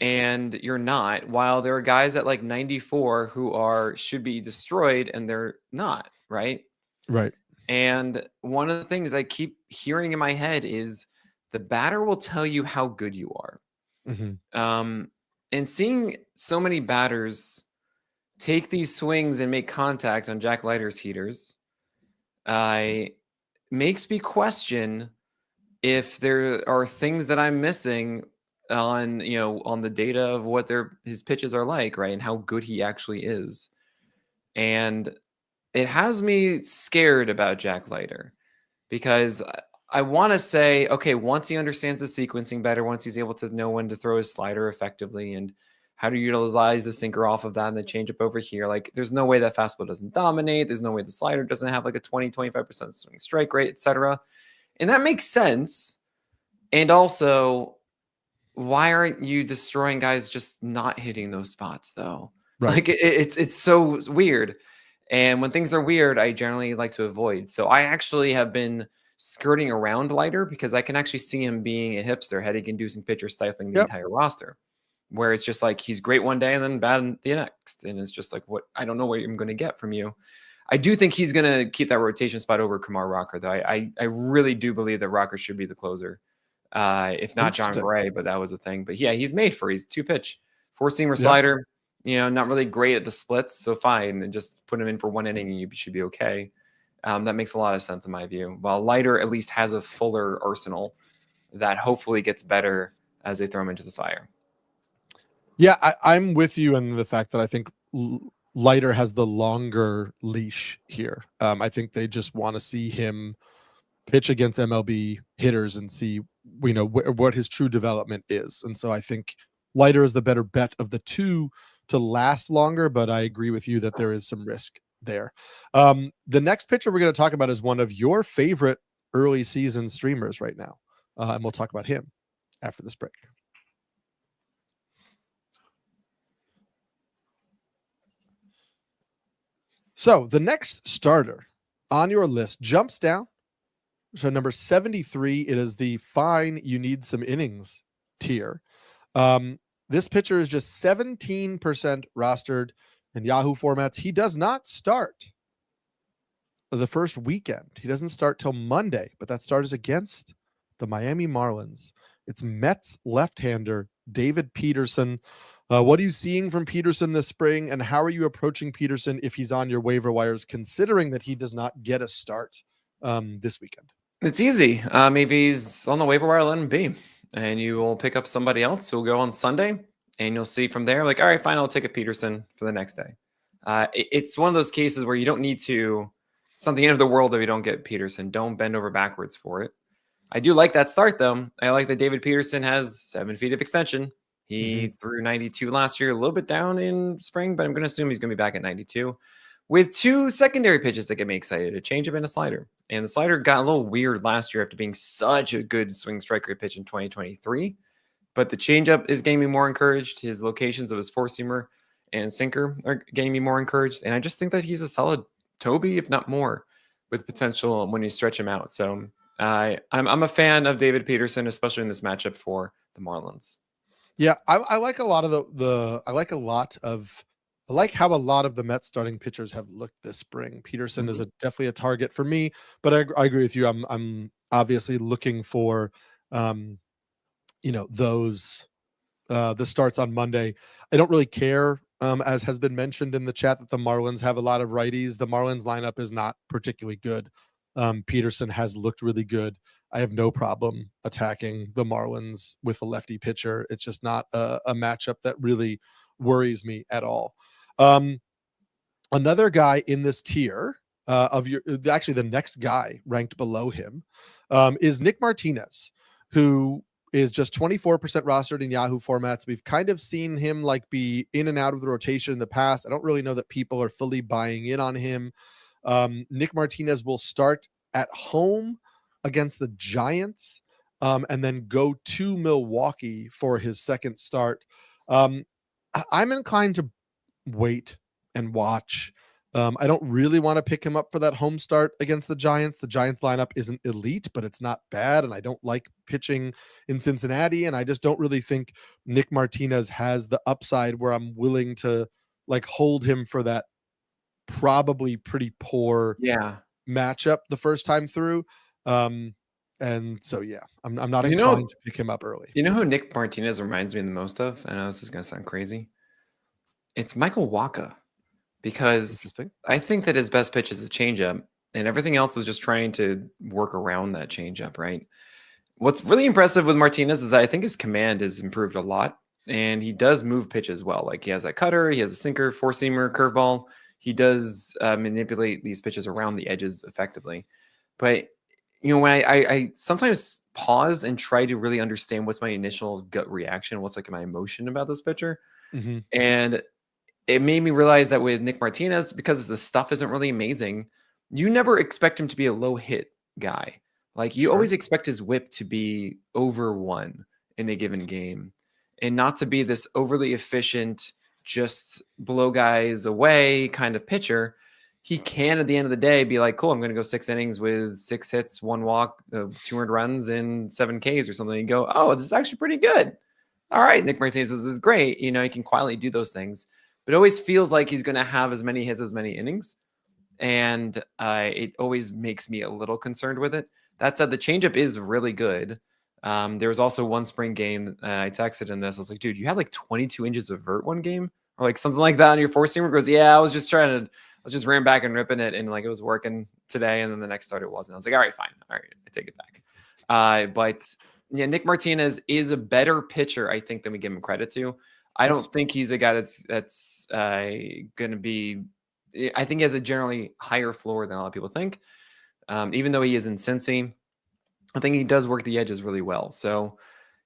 and you're not. While there are guys at like 94 who should be destroyed, and they're not, right? Right. And one of the things I keep hearing in my head is the batter will tell you how good you are. Mm-hmm. And seeing so many batters take these swings and make contact on Jack Leiter's heaters makes me question if there are things that I'm missing on, on the data of what his pitches are like, right? And how good he actually is. And it has me scared about Jack Leiter because I want to say, okay, once he understands the sequencing better, once he's able to know when to throw his slider effectively and how to utilize the sinker off of that and the changeup over here, like there's no way that fastball doesn't dominate. There's no way the slider doesn't have like a 20-25% swing strike rate, etc. And that makes sense. And also, why aren't you destroying guys just not hitting those spots though? Right. Like it's so weird. And when things are weird, I generally like to avoid. So I actually have been skirting around Leiter because I can actually see him being a hipster, headache-inducing pitcher, stifling the entire roster. Where it's just like he's great one day and then bad the next. And it's just like, what? I don't know what I'm going to get from you. I do think he's going to keep that rotation spot over Kumar Rocker, though. I really do believe that Rocker should be the closer. If not John Gray, but that was a thing. But yeah, he's made for it. He's two-pitch. Four-seamer slider, not really great at the splits, so fine. And just put him in for one inning and you should be okay. That makes a lot of sense in my view. While Leiter at least has a fuller arsenal that hopefully gets better as they throw him into the fire. Yeah, I'm with you in the fact that I think Leiter has the longer leash here. I think they just want to see him pitch against MLB hitters and see, what his true development is. And so I think Leiter is the better bet of the two to last longer, but I agree with you that there is some risk there. The next pitcher we're going to talk about is one of your favorite early season streamers right now. And we'll talk about him after this break. So the next starter on your list jumps down. So number 73, it is the fine, you need some innings tier. This pitcher is just 17% rostered in Yahoo formats. He does not start the first weekend. He doesn't start till Monday, but that start is against the Miami Marlins. It's Mets left-hander David Peterson. What are you seeing from Peterson this spring, and how are you approaching Peterson if he's on your waiver wires, considering that he does not get a start this weekend? It's easy. If he's on the waiver wire, let him be. And you will pick up somebody else who will go on Sunday, and you'll see from there, like, all right, fine, I'll take a Peterson for the next day. It's one of those cases where you don't need to, it's not the end of the world if you don't get Peterson. Don't bend over backwards for it. I do like that start, though. I like that David Peterson has 7 feet of extension. He threw 92 last year, a little bit down in spring, but I'm going to assume he's going to be back at 92 with 2 secondary pitches that get me excited, a changeup and a slider. And the slider got a little weird last year after being such a good swing strike rate pitch in 2023. But the changeup is getting me more encouraged. His locations of his four-seamer and sinker are getting me more encouraged. And I just think that he's a solid Toby, if not more, with potential when you stretch him out. So I'm a fan of David Peterson, especially in this matchup for the Marlins. Yeah, I like a lot of I like how a lot of the Mets starting pitchers have looked this spring. Peterson is definitely a target for me, but I agree with you. I'm obviously looking for those the starts on Monday. I don't really care, as has been mentioned in the chat, that the Marlins have a lot of righties. The Marlins lineup is not particularly good. Peterson has looked really good. I have no problem attacking the Marlins with a lefty pitcher. It's just not a matchup that really worries me at all. Another guy in this tier actually the next guy ranked below him is Nick Martinez, who is just 24% rostered in Yahoo formats. We've kind of seen him be in and out of the rotation in the past. I don't really know that people are fully buying in on him. Nick Martinez will start at home against the Giants and then go to Milwaukee for his second start. I'm inclined to wait and watch. I don't really want to pick him up for that home start against the Giants. The Giants lineup isn't elite, but it's not bad. And I don't like pitching in Cincinnati. And I just don't really think Nick Martinez has the upside where I'm willing to hold him for that probably pretty poor matchup the first time through. And so, yeah, I'm not inclined to pick him up early. You know who Nick Martinez reminds me the most of? I know this is going to sound crazy. It's Michael Wacha, because I think that his best pitch is a changeup and everything else is just trying to work around that changeup, right? What's really impressive with Martinez is that I think his command has improved a lot, and he does move pitches well. Like, he has that cutter, he has a sinker, four-seamer, curveball. He does manipulate these pitches around the edges effectively. But when I sometimes pause and try to really understand what's my initial gut reaction, what's like my emotion about this pitcher, and it made me realize that with Nick Martinez, because the stuff isn't really amazing, you never expect him to be a low hit guy. Like, you always expect his whip to be over 1 in a given game, and not to be this overly efficient, just blow guys away kind of pitcher. He can, at the end of the day, be like, cool, I'm going to go 6 innings with 6 hits, 1 walk, 200 runs, and 7 Ks or something, and go, oh, this is actually pretty good. All right, Nick Martinez, this is great. He can quietly do those things, but it always feels like he's going to have as many hits as many innings. And it always makes me a little concerned with it. That said, the changeup is really good. There was also one spring game, I texted him this. I was like, dude, you had like 22 inches of vert one game, or like something like that on your four-seamer. Goes, yeah, I was just ran back and ripping it, and like it was working today. And then the next start it wasn't. I was like, all right, fine. All right, I take it back. But yeah, Nick Martinez is a better pitcher, I think, than we give him credit to. I don't think he's a guy that's going to be. I think he has a generally higher floor than a lot of people think. Even though he is in Cincy, I think he does work the edges really well. So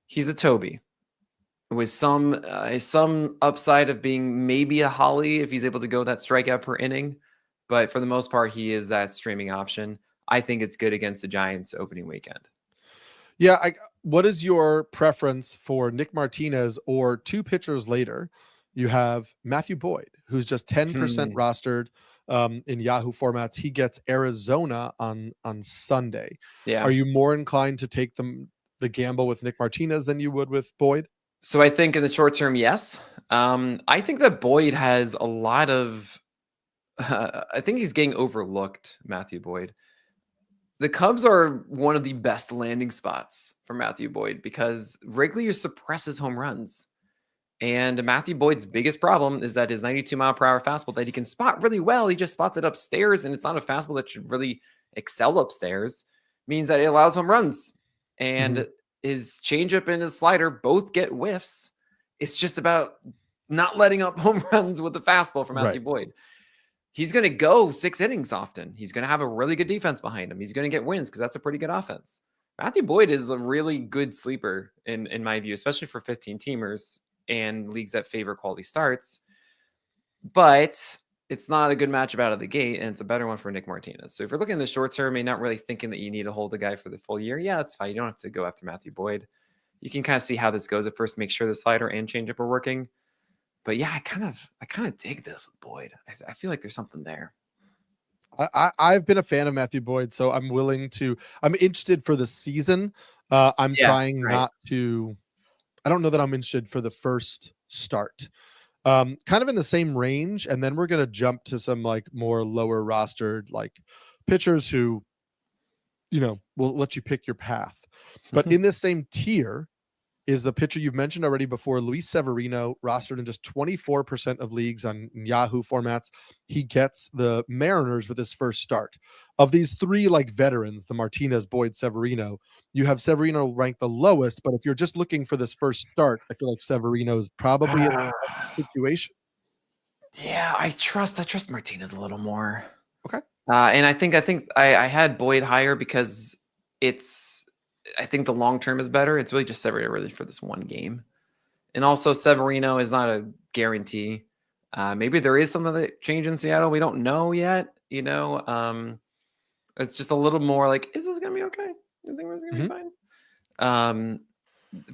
he's a Toby with some upside of being maybe a Holly if he's able to go that strikeout per inning. But for the most part, he is that streaming option. I think it's good against the Giants opening weekend. Yeah. What is your preference for Nick Martinez or 2 pitchers later? You have Matthew Boyd, who's just 10% rostered in Yahoo formats. He gets Arizona on Sunday. Yeah. Are you more inclined to take the gamble with Nick Martinez than you would with Boyd? So I think in the short term, yes. I think that Boyd has a lot of. I think he's getting overlooked, Matthew Boyd. The Cubs are one of the best landing spots for Matthew Boyd because Wrigley suppresses home runs. And Matthew Boyd's biggest problem is that his 92-mile-per-hour fastball that he can spot really well, he just spots it upstairs, and it's not a fastball that should really excel upstairs, means that it allows home runs. And his changeup and his slider both get whiffs. It's just about not letting up home runs with the fastball from Matthew Boyd. He's going to go 6 innings often. He's going to have a really good defense behind him. He's going to get wins because that's a pretty good offense. Matthew Boyd is a really good sleeper in my view, especially for 15-teamers. And leagues that favor quality starts, but it's not a good matchup out of the gate, and it's a better one for Nick Martinez. So if you're looking in the short term and not really thinking that you need to hold the guy for the full year, yeah, that's fine. You don't have to go after Matthew Boyd. You can kind of see how this goes at first, make sure the slider and changeup are working. But yeah, I kind of dig this with Boyd. I feel like there's something there. I've been a fan of Matthew Boyd, so I'm interested for the season. I'm trying not to. I don't know that I'm interested for the first start. Kind of in the same range, and then we're going to jump to some like more lower rostered like pitchers who, will let you pick your path. But in this same tier is the pitcher you've mentioned already before, Luis Severino, rostered in just 24% of leagues on Yahoo formats. He gets the Mariners with his first start. Of these 3 like veterans, the Martinez, Boyd, Severino, you have Severino ranked the lowest, but if you're just looking for this first start, I feel like Severino is probably in a situation. Yeah, I trust Martinez a little more. Okay. And I think I had Boyd higher because I think the long term is better. It's really just Severino really for this one game. And also Severino is not a guarantee. Maybe there is something that changed in Seattle. We don't know yet. It's just a little more like, is this going to be okay? You think it's going to be fine?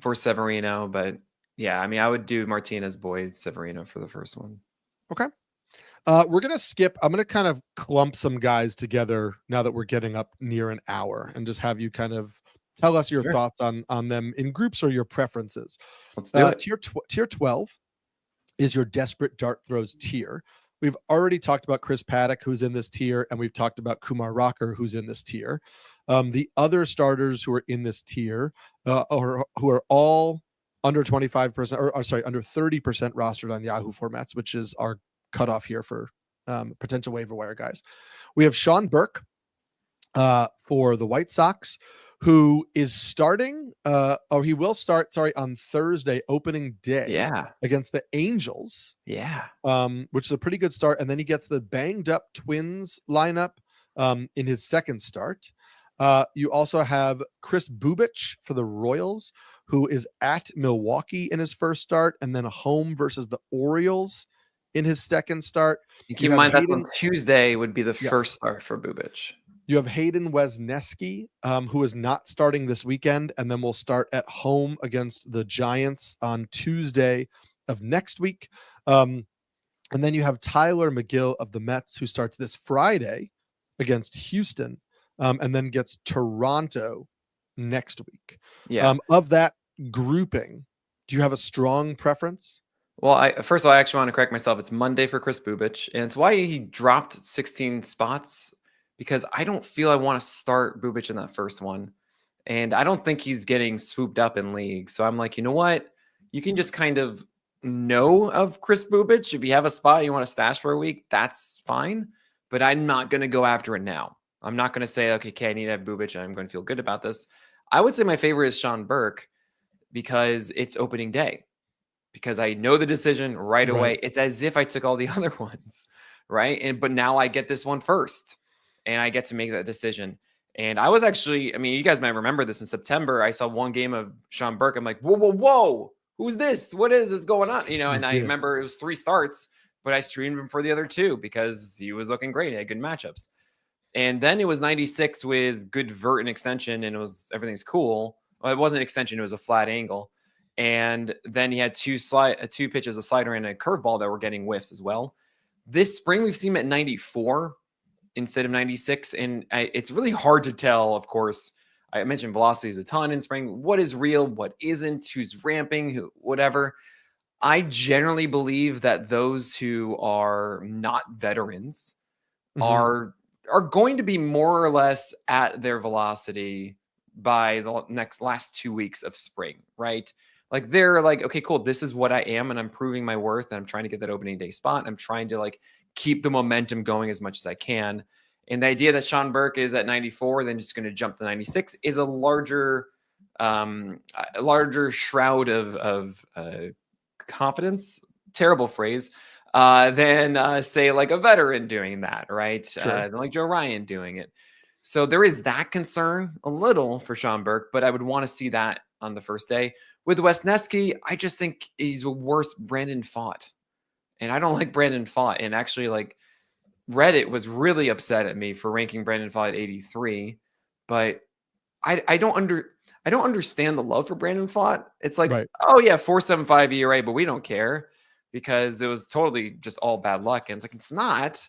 For Severino. But yeah, I mean, I would do Martinez, Boyd, Severino for the first one. Okay. We're going to skip. I'm going to kind of clump some guys together now that we're getting up near an hour and just have you kind of tell us your thoughts on them in groups or your preferences. Let's do it. Tier 12 is your desperate dart throws tier. We've already talked about Chris Paddock, who's in this tier, and we've talked about Kumar Rocker, who's in this tier. The other starters who are in this tier who are all under 25% or under 30% rostered on Yahoo formats, which is our cutoff here for potential waiver wire guys. We have Sean Burke for the White Sox, who is starting, or he will start, on Thursday, opening day Yeah. against the Angels, Yeah. which is a pretty good start. And then he gets the banged up Twins lineup in his second start. You also have Chris Bubich for the Royals, who is at Milwaukee in his first start, and then home versus the Orioles in his second start. You keep You in have mind that Hayden, on Tuesday would be the yes. first start for Bubich. You have Hayden Wesneski, who is not starting this weekend, and then will start at home against the Giants on Tuesday of next week. And then you have Tyler McGill of the Mets, who starts this Friday against Houston, and then gets Toronto next week. Yeah. Of that grouping, do you have a strong preference? Well, first of all, I actually want to correct myself. It's Monday for Chris Bubich, and it's why he dropped 16 spots, because I don't feel I want to start Bubich in that first one. And I don't think he's getting swooped up in leagues. So I'm like, you know what? You can just kind of know of Chris Bubich. If you have a spot you want to stash for a week, that's fine. But I'm not going to go after it now. I'm not going to say, okay, I need to have Bubich and I'm going to feel good about this. I would say my favorite is Sean Burke because it's opening day. Because I know the decision right away. It's as if I took all the other ones, right? But now I get this one first. And I get to make that decision. And I was actually, you guys might remember this in September. I saw one game of Sean Burke. I'm like, whoa. Who's this? What is this going on? And I remember it was 3 starts, but I streamed him for the other 2 because he was looking great. He had good matchups. And then it was 96 with good vert and extension, and everything's cool. Well, it wasn't an extension. It was a flat angle. And then he had 2 pitches, a slider and a curveball that were getting whiffs as well. This spring, we've seen him at 94. Instead of 96. And it's really hard to tell, of course. I mentioned velocities a ton in spring. What is real? What isn't? Who's ramping? Whatever. I generally believe that those who are not veterans are going to be more or less at their velocity by the last 2 weeks of spring, right? Like they're like, okay, cool. This is what I am. And I'm proving my worth. And I'm trying to get that opening day spot. I'm trying to keep the momentum going as much as I can. And the idea that Sean Burke is at 94, then just going to jump to 96 is a larger shroud of confidence. Terrible phrase. Than say like a veteran doing that, right? Sure. Than like Joe Ryan doing it. So there is that concern a little for Sean Burke, but I would want to see that on the first day. With Wesneski, I just think he's a worse Brandon Pfaadt. And I don't like Brandon Pfaadt. And actually, Reddit was really upset at me for ranking Brandon Pfaadt at 83. But I don't understand the love for Brandon Pfaadt. It's like, oh yeah, 4.75 ERA, but we don't care because it was totally just all bad luck. And it's like, it's not,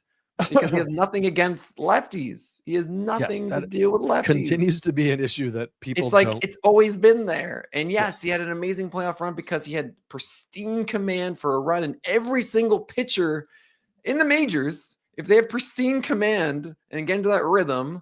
because he has nothing against lefties. He has nothing to deal with lefties. Continues to be an issue that people it's always been there. And yes, he had an amazing playoff run because he had pristine command for a run, and every single pitcher in the majors, if they have pristine command and get into that rhythm,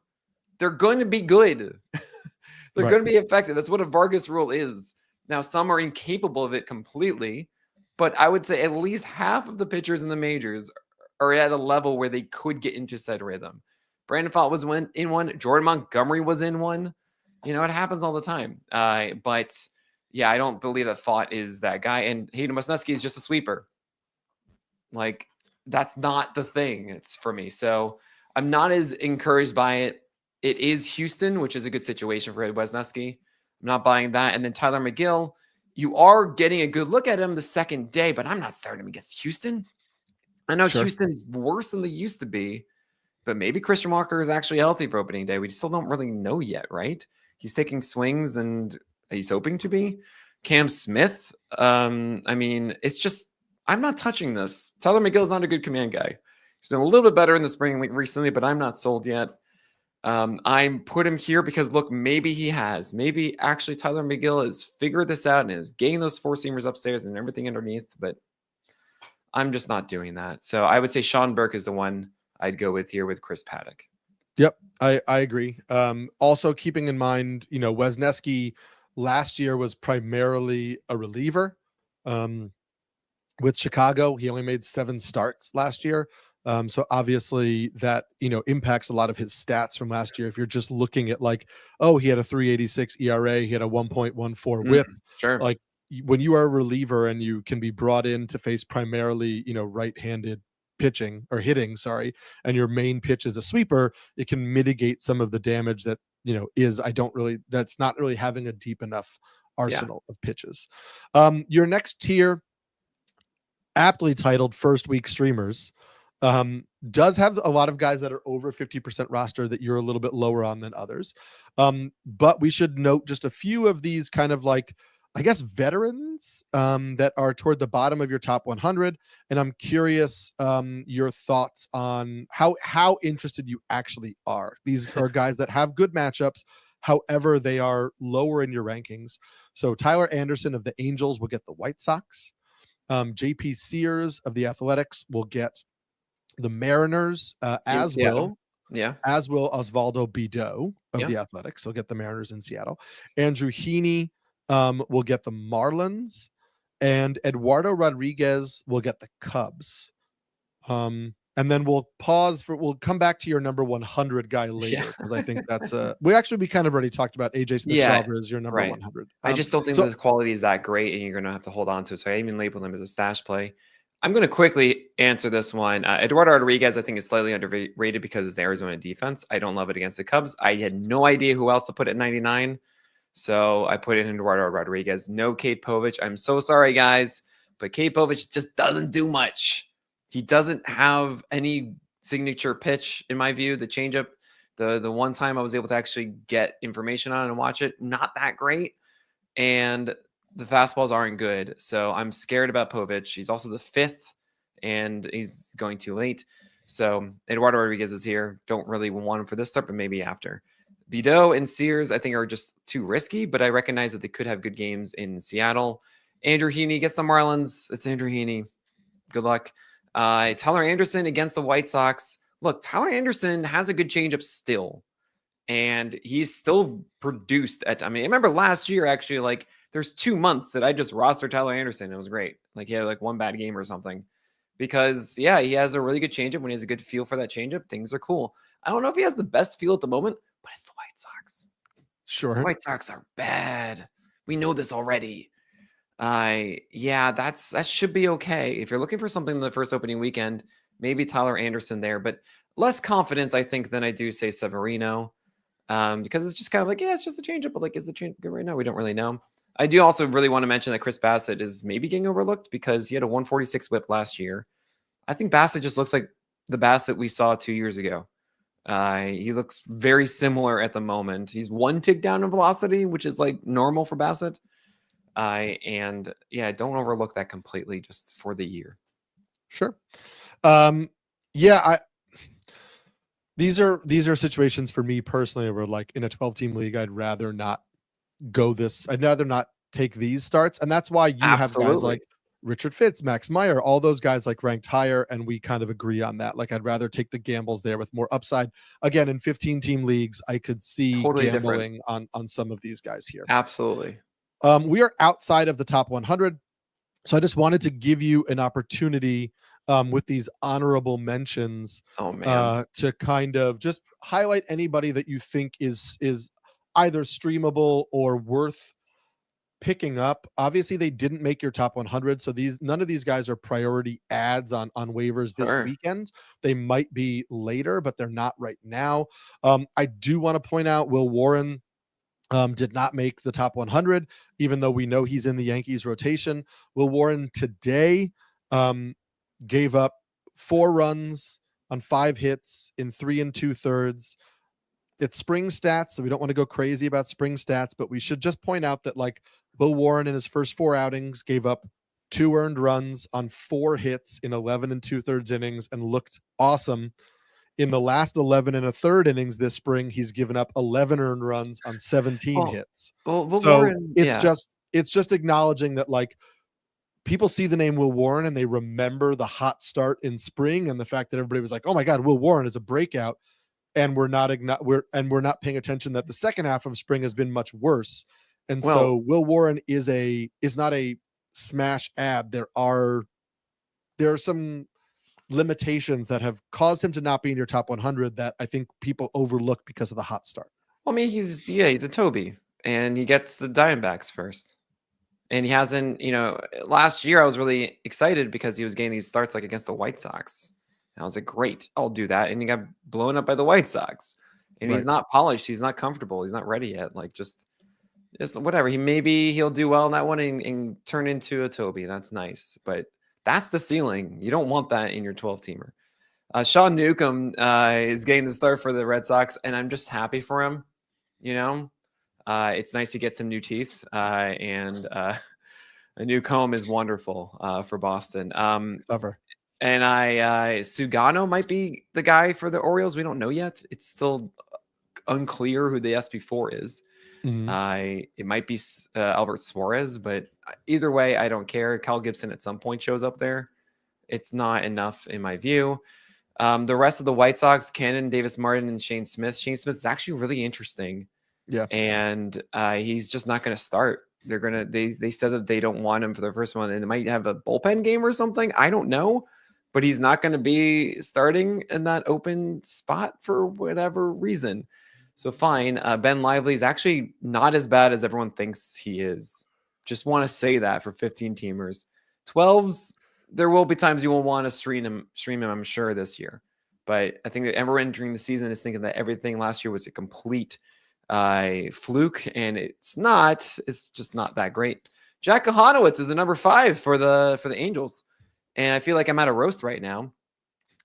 they're going to be good. They're going to be effective. That's what a Vargas rule is. Now, some are incapable of it completely, but I would say at least half of the pitchers in the majors are at a level where they could get into said rhythm. Brandon Pfaadt was in one. Jordan Montgomery was in one. It happens all the time. But yeah, I don't believe that Pfaadt is that guy. And Hayden Wesneski is just a sweeper. That's not the thing. It's for me. So I'm not as encouraged by it. It is Houston, which is a good situation for Wesneski. I'm not buying that. And then Tyler McGill, you are getting a good look at him the second day, but I'm not starting him against Houston. I know Houston is worse than they used to be, but maybe Christian Walker is actually healthy for opening day. We still don't really know yet, right? He's taking swings and he's hoping to be. Cam Smith, it's just, I'm not touching this. Tyler McGill is not a good command guy. He's been a little bit better in the spring league recently, but I'm not sold yet. I put him here because, look, maybe he has. Maybe actually Tyler McGill has figured this out and is getting those 4-seamers upstairs and everything underneath, but I'm just not doing that. So I would say Sean Burke is the one I'd go with here with Chris Paddock. Yep, I agree. Also keeping in mind, Wesneski last year was primarily a reliever. With Chicago, he only made 7 starts last year. So obviously that, impacts a lot of his stats from last year. If you're just looking at like, oh, he had a 3.86 ERA, he had a 1.14 whip. Sure. Like when you are a reliever and you can be brought in to face primarily, right-handed pitching or hitting, sorry, and your main pitch is a sweeper, it can mitigate some of the damage that, that's not really having a deep enough arsenal of pitches. Your next tier, aptly titled first week streamers, does have a lot of guys that are over 50% roster that you're a little bit lower on than others. But we should note just a few of these kind of like, I guess, veterans that are toward the bottom of your top 100. And I'm curious your thoughts on how interested you actually are. These are guys that have good matchups. However, they are lower in your rankings. So Tyler Anderson of the Angels will get the White Sox. JP Sears of the Athletics will get the Mariners, as will Osvaldo Bido of the Athletics. He'll get the Mariners in Seattle. Andrew Heaney will get the Marlins, and Eduardo Rodriguez will get the Cubs. And then we'll come back to your number 100 guy later, because I think that's we kind of already talked about AJ Smith-Shawver as your number 100. I just don't think the quality is that great, and you're going to have to hold on to it. So I even labeled him as a stash play. I'm going to quickly answer this one. Eduardo Rodriguez, I think, is slightly underrated because it's the Arizona defense. I don't love it against the Cubs. I had no idea who else to put at 99. So I put in Eduardo Rodriguez. No Kate Povich. I'm so sorry, guys. But Kate Povich just doesn't do much. He doesn't have any signature pitch, in my view. The changeup, the one time I was able to actually get information on it and watch it, not that great. And the fastballs aren't good. So I'm scared about Povich. He's also the 5th, and he's going too late. So Eduardo Rodriguez is here. Don't really want him for this start, but maybe after. Bido and Sears, I think, are just too risky, but I recognize that they could have good games in Seattle. Andrew Heaney gets the Marlins. It's Andrew Heaney. Good luck. Tyler Anderson against the White Sox. Look, Tyler Anderson has a good changeup still, and he's still produced I remember last year, actually, like, there's 2 months that I just rostered Tyler Anderson. It was great. Like, he had like one bad game or something, because he has a really good changeup. When he has a good feel for that changeup, things are cool. I don't know if he has the best feel at the moment, but it's the White Sox. Sure. The White Sox are bad. We know this already. That should be okay. If you're looking for something in the first opening weekend, maybe Tyler Anderson there, but less confidence, I think, than I do say Severino, because it's just kind of like, it's just a changeup, but like, is the change good right now? We don't really know. I do also really want to mention that Chris Bassett is maybe getting overlooked because he had a 146 whip last year. I think Bassett just looks like the Bassett we saw 2 years ago. He looks very similar at the moment. He's one tick down in velocity, which is like normal for Bassett. Don't overlook that completely just for the year. Sure. These are situations for me personally where, like, in a 12-team league, I'd rather not take these starts. And that's why you have guys like Richard Fitz, Max Meyer, all those guys like ranked higher, and we kind of agree on that. Like, I'd rather take the gambles there with more upside. Again, in 15-team leagues, I could see totally gambling on some of these guys here. Absolutely. We are outside of the top 100. So I just wanted to give you an opportunity with these honorable mentions to kind of just highlight anybody that you think is either streamable or worth picking up. Obviously, they didn't make your top 100, so none of these guys are priority ads on waivers this weekend. They might be later, but they're not right now. I do want to point out Will Warren did not make the top 100, even though we know he's in the Yankees rotation. Will Warren today gave up 4 runs on 5 hits in 3 2/3. It's spring stats, so we don't want to go crazy about spring stats, but we should just point out that, like, Will Warren in his first 4 outings gave up 2 earned runs on 4 hits in 11 2/3 innings and looked awesome. In the last 11 1/3 innings this spring, he's given up 11 earned runs on 17 hits. Warren, it's just acknowledging that, like, people see the name Will Warren and they remember the hot start in spring and the fact that everybody was like, "Oh my God, Will Warren is a breakout," and we're not paying attention that the second half of spring has been much worse. And so Will Warren is not a smash ad. There are some limitations that have caused him to not be in your top 100 that I think people overlook because of the hot start. Well, I mean, he's a Toby, and he gets the Diamondbacks first. And he hasn't, last year I was really excited because he was getting these starts like against the White Sox. And I was like, great, I'll do that. And he got blown up by the White Sox. And he's not polished. He's not comfortable. He's not ready yet. Like just whatever. He'll do well in that one and turn into a Toby. That's nice. But that's the ceiling. You don't want that in your 12-teamer. Sean Newcomb is getting the start for the Red Sox, and I'm just happy for him. It's nice to get some new teeth, and a new comb is wonderful for Boston. Clever. And Sugano might be the guy for the Orioles. We don't know yet. It's still unclear who the SP4 is. Mm-hmm. It might be Albert Suarez, but either way, I don't care. Cal Gibson at some point shows up there. It's not enough in my view. The rest of the White Sox, Cannon, Davis Martin, and Shane Smith. Shane Smith is actually really interesting. Yeah. And he's just not going to start. They said that they don't want him for the first one, and they might have a bullpen game or something. I don't know, but he's not going to be starting in that open spot for whatever reason. So fine. Ben Lively is actually not as bad as everyone thinks he is. Just want to say that for 15-teamers. 12s, there will be times you will want to stream him, I'm sure, this year. But I think that everyone entering the season is thinking that everything last year was a complete fluke, and it's not. It's just not that great. Jack Kahanowitz is the number 5 for the Angels, and I feel like I'm at a roast right now.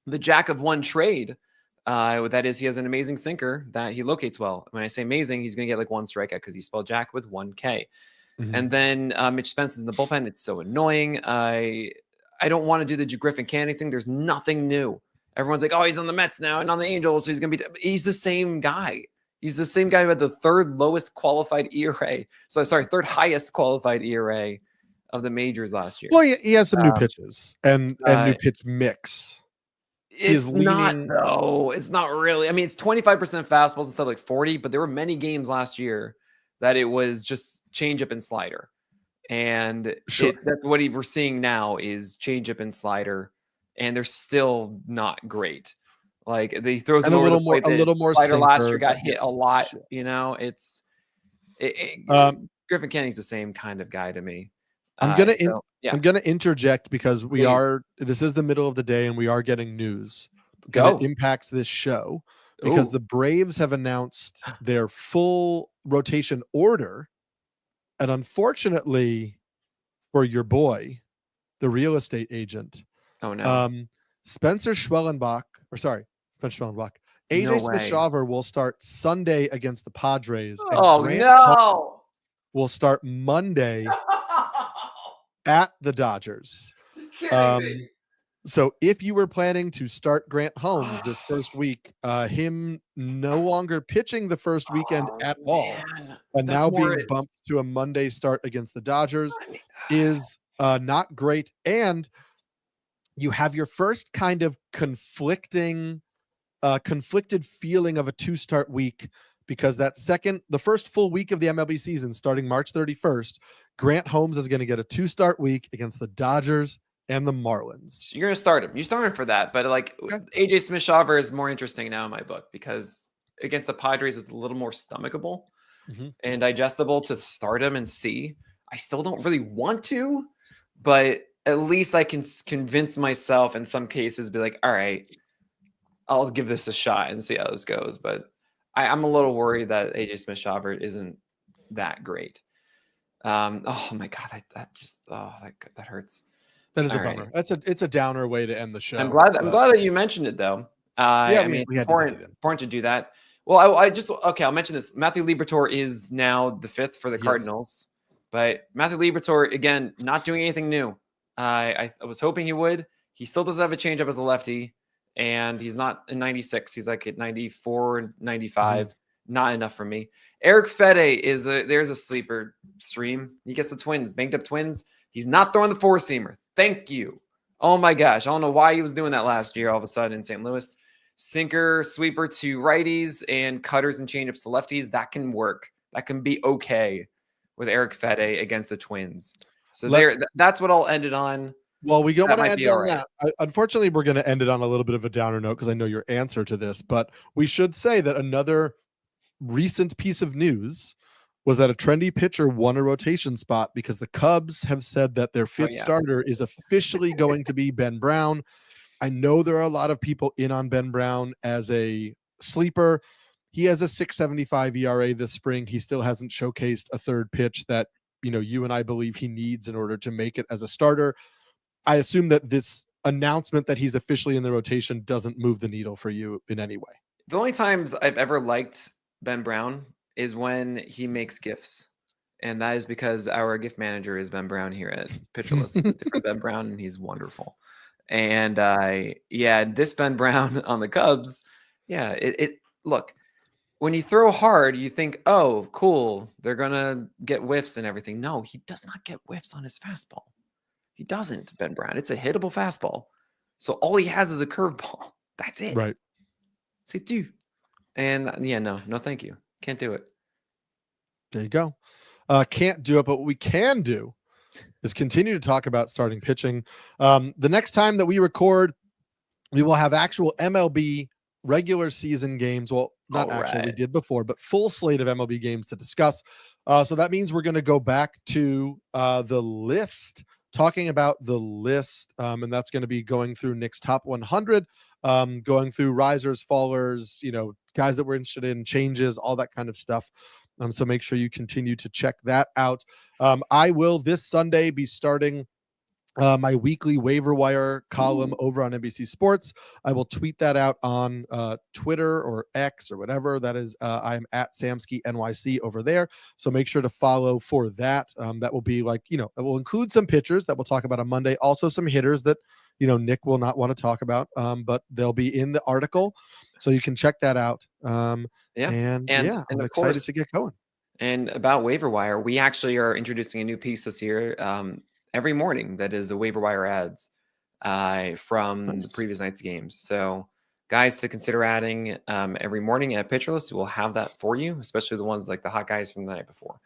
The Jack of one trade. That is, he has an amazing sinker that he locates well. When I say amazing, he's going to get like one strikeout because he spelled Jack with 1 K. Mm-hmm. And then Mitch Spence is in the bullpen. It's so annoying. I don't want to do the Griffin Canning thing. There's nothing new. Everyone's like, oh, he's on the Mets now and on the Angels, so he's the same guy. He's the same guy who had the third lowest qualified ERA. So sorry, third highest qualified ERA of the majors last year. Well, he has some new pitches and new pitch mix. It's not really. I mean, it's 25% fastballs instead of like 40, but there were many games last year that it was just changeup and slider. And that's what we're seeing now is changeup and slider, and they're still not great. Like they throws and a little more slider last year got hit a lot. Sure. Griffin Kenning's the same kind of guy to me. I'm gonna interject because this is the middle of the day and we are getting news. It impacts this show because the Braves have announced their full rotation order. And unfortunately for your boy, the real estate agent, Spencer Schwellenbach, AJ Smith-Shawver will start Sunday against the Padres. And will start Monday at the Dodgers. So if you were planning to start Grant Holmes this first week, him no longer pitching the first weekend at all, and now being bumped to a Monday start against the Dodgers is not great. And you have your first kind of conflicted feeling of a 2-start week because the first full week of the MLB season starting March 31st, Grant Holmes is going to get a 2-start week against the Dodgers and the Marlins. So you're going to start him. You start him for that. But AJ Smith-Shawver is more interesting now in my book because against the Padres it's a little more stomachable and digestible to start him and see. I still don't really want to, but at least I can convince myself in some cases, be like, all right, I'll give this a shot and see how this goes. But I'm a little worried that AJ Smith-Shawver isn't that great. Oh my God, that hurts. That is a bummer. Right. It's a downer way to end the show. I'm glad that you mentioned it though. It's important to do that. Well, I'll mention this. Matthew Liberatore is now the 5th for the Cardinals, but Matthew Liberatore, again, not doing anything new. I was hoping he would. He still doesn't have a changeup as a lefty, and he's not in 96. He's like at 94, 95. Not enough for me. Eric Fede there's a sleeper stream. He gets the Twins, banked up Twins. He's not throwing the 4-seamer. Thank you. Oh my gosh. I don't know why he was doing that last year all of a sudden in St. Louis. Sinker, sweeper to righties, and cutters and changeups to lefties. That can work. That can be okay with Eric Fede against the Twins. So that's what I'll end it on. Well, we don't That want to might end be it all on right. that. Unfortunately, we're going to end it on a little bit of a downer note because I know your answer to this. But we should say that another recent piece of news was that a trendy pitcher won a rotation spot because the Cubs have said that their fifth yeah. starter is officially going to be Ben Brown. I know there are a lot of people in on Ben Brown as a sleeper. He has a 6.75 ERA this spring. He still hasn't showcased a third pitch that, you and I believe he needs in order to make it as a starter. I assume that this announcement that he's officially in the rotation doesn't move the needle for you in any way. The only times I've ever liked Ben Brown is when he makes gifts. And that is because our gift manager is Ben Brown here at Pitcherless. It's a different Ben Brown, and he's wonderful. And this Ben Brown on the Cubs, look, when you throw hard, you think, oh, cool, they're gonna get whiffs and everything. No, he does not get whiffs on his fastball. He doesn't, Ben Brown. It's a hittable fastball. So all he has is a curveball. That's it. Right. See, dude. And no, thank you. Can't do it. There you go. Can't do it, but what we can do is continue to talk about starting pitching. The next time that we record, we will have actual MLB regular season games. Well, not actual, we did before, but full slate of MLB games to discuss. So that means we're going to go back to the list, talking about the list, and that's going to be going through Nick's top 100, going through risers, fallers, guys that we're interested in, changes, all that kind of stuff. So make sure you continue to check that out. I will this Sunday be starting my weekly waiver wire column over on NBC Sports. I will tweet that out on Twitter or X or whatever. That is, I'm at Samulski NYC over there. So make sure to follow for that. That will be it will include some pitchers that we'll talk about on Monday. Also some hitters that, Nick will not want to talk about, but they'll be in the article. So you can check that out. I'm excited to get going. And about waiver wire, we actually are introducing a new piece this year. Every morning, that is the waiver wire ads from the previous night's games. So guys to consider adding every morning at Pitcherless. We'll have that for you, especially the ones like the hot guys from the night before.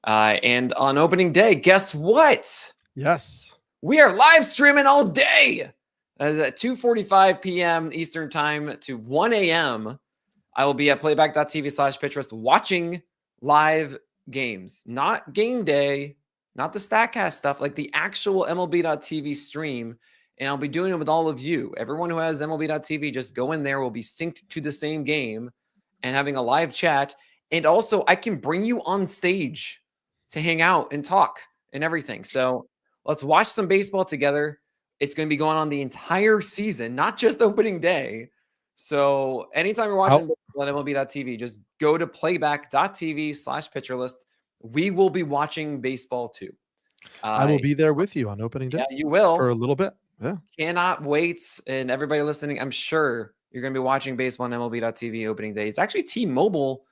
And on opening day, guess what? Yes. We are live streaming all day. That is at 2:45 p.m. Eastern time to 1 a.m. I will be at playback.tv/Pitcherless watching live games, not game day, not the StatCast stuff, like the actual MLB.TV stream. And I'll be doing it with all of you. Everyone who has MLB.TV, just go in there. We'll be synced to the same game and having a live chat. And also, I can bring you on stage to hang out and talk and everything. So let's watch some baseball together. It's going to be going on the entire season, not just opening day. So anytime you're watching on MLB.TV, just go to playback.tv/Pitcherlist. We will be watching baseball too. I will be there with you on opening day. Yeah, you will. For a little bit. Yeah. Cannot wait. And everybody listening, I'm sure you're going to be watching baseball on MLB.TV opening day. It's actually T-Mobile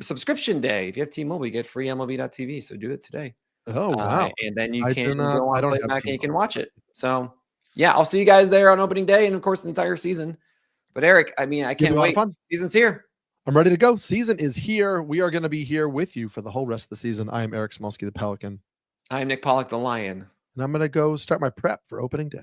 subscription day. If you have T-Mobile, you get free MLB.TV. So do it today. Oh, wow. And then you can go on playback and you can watch it. So, yeah, I'll see you guys there on opening day and, of course, the entire season. But, Eric, I can't wait. Season's here. I'm ready to go. Season is here. We are going to be here with you for the whole rest of the season. I am Eric Samulski, the Pelican. I'm Nick Pollack, the Lion. And I'm going to go start my prep for opening day.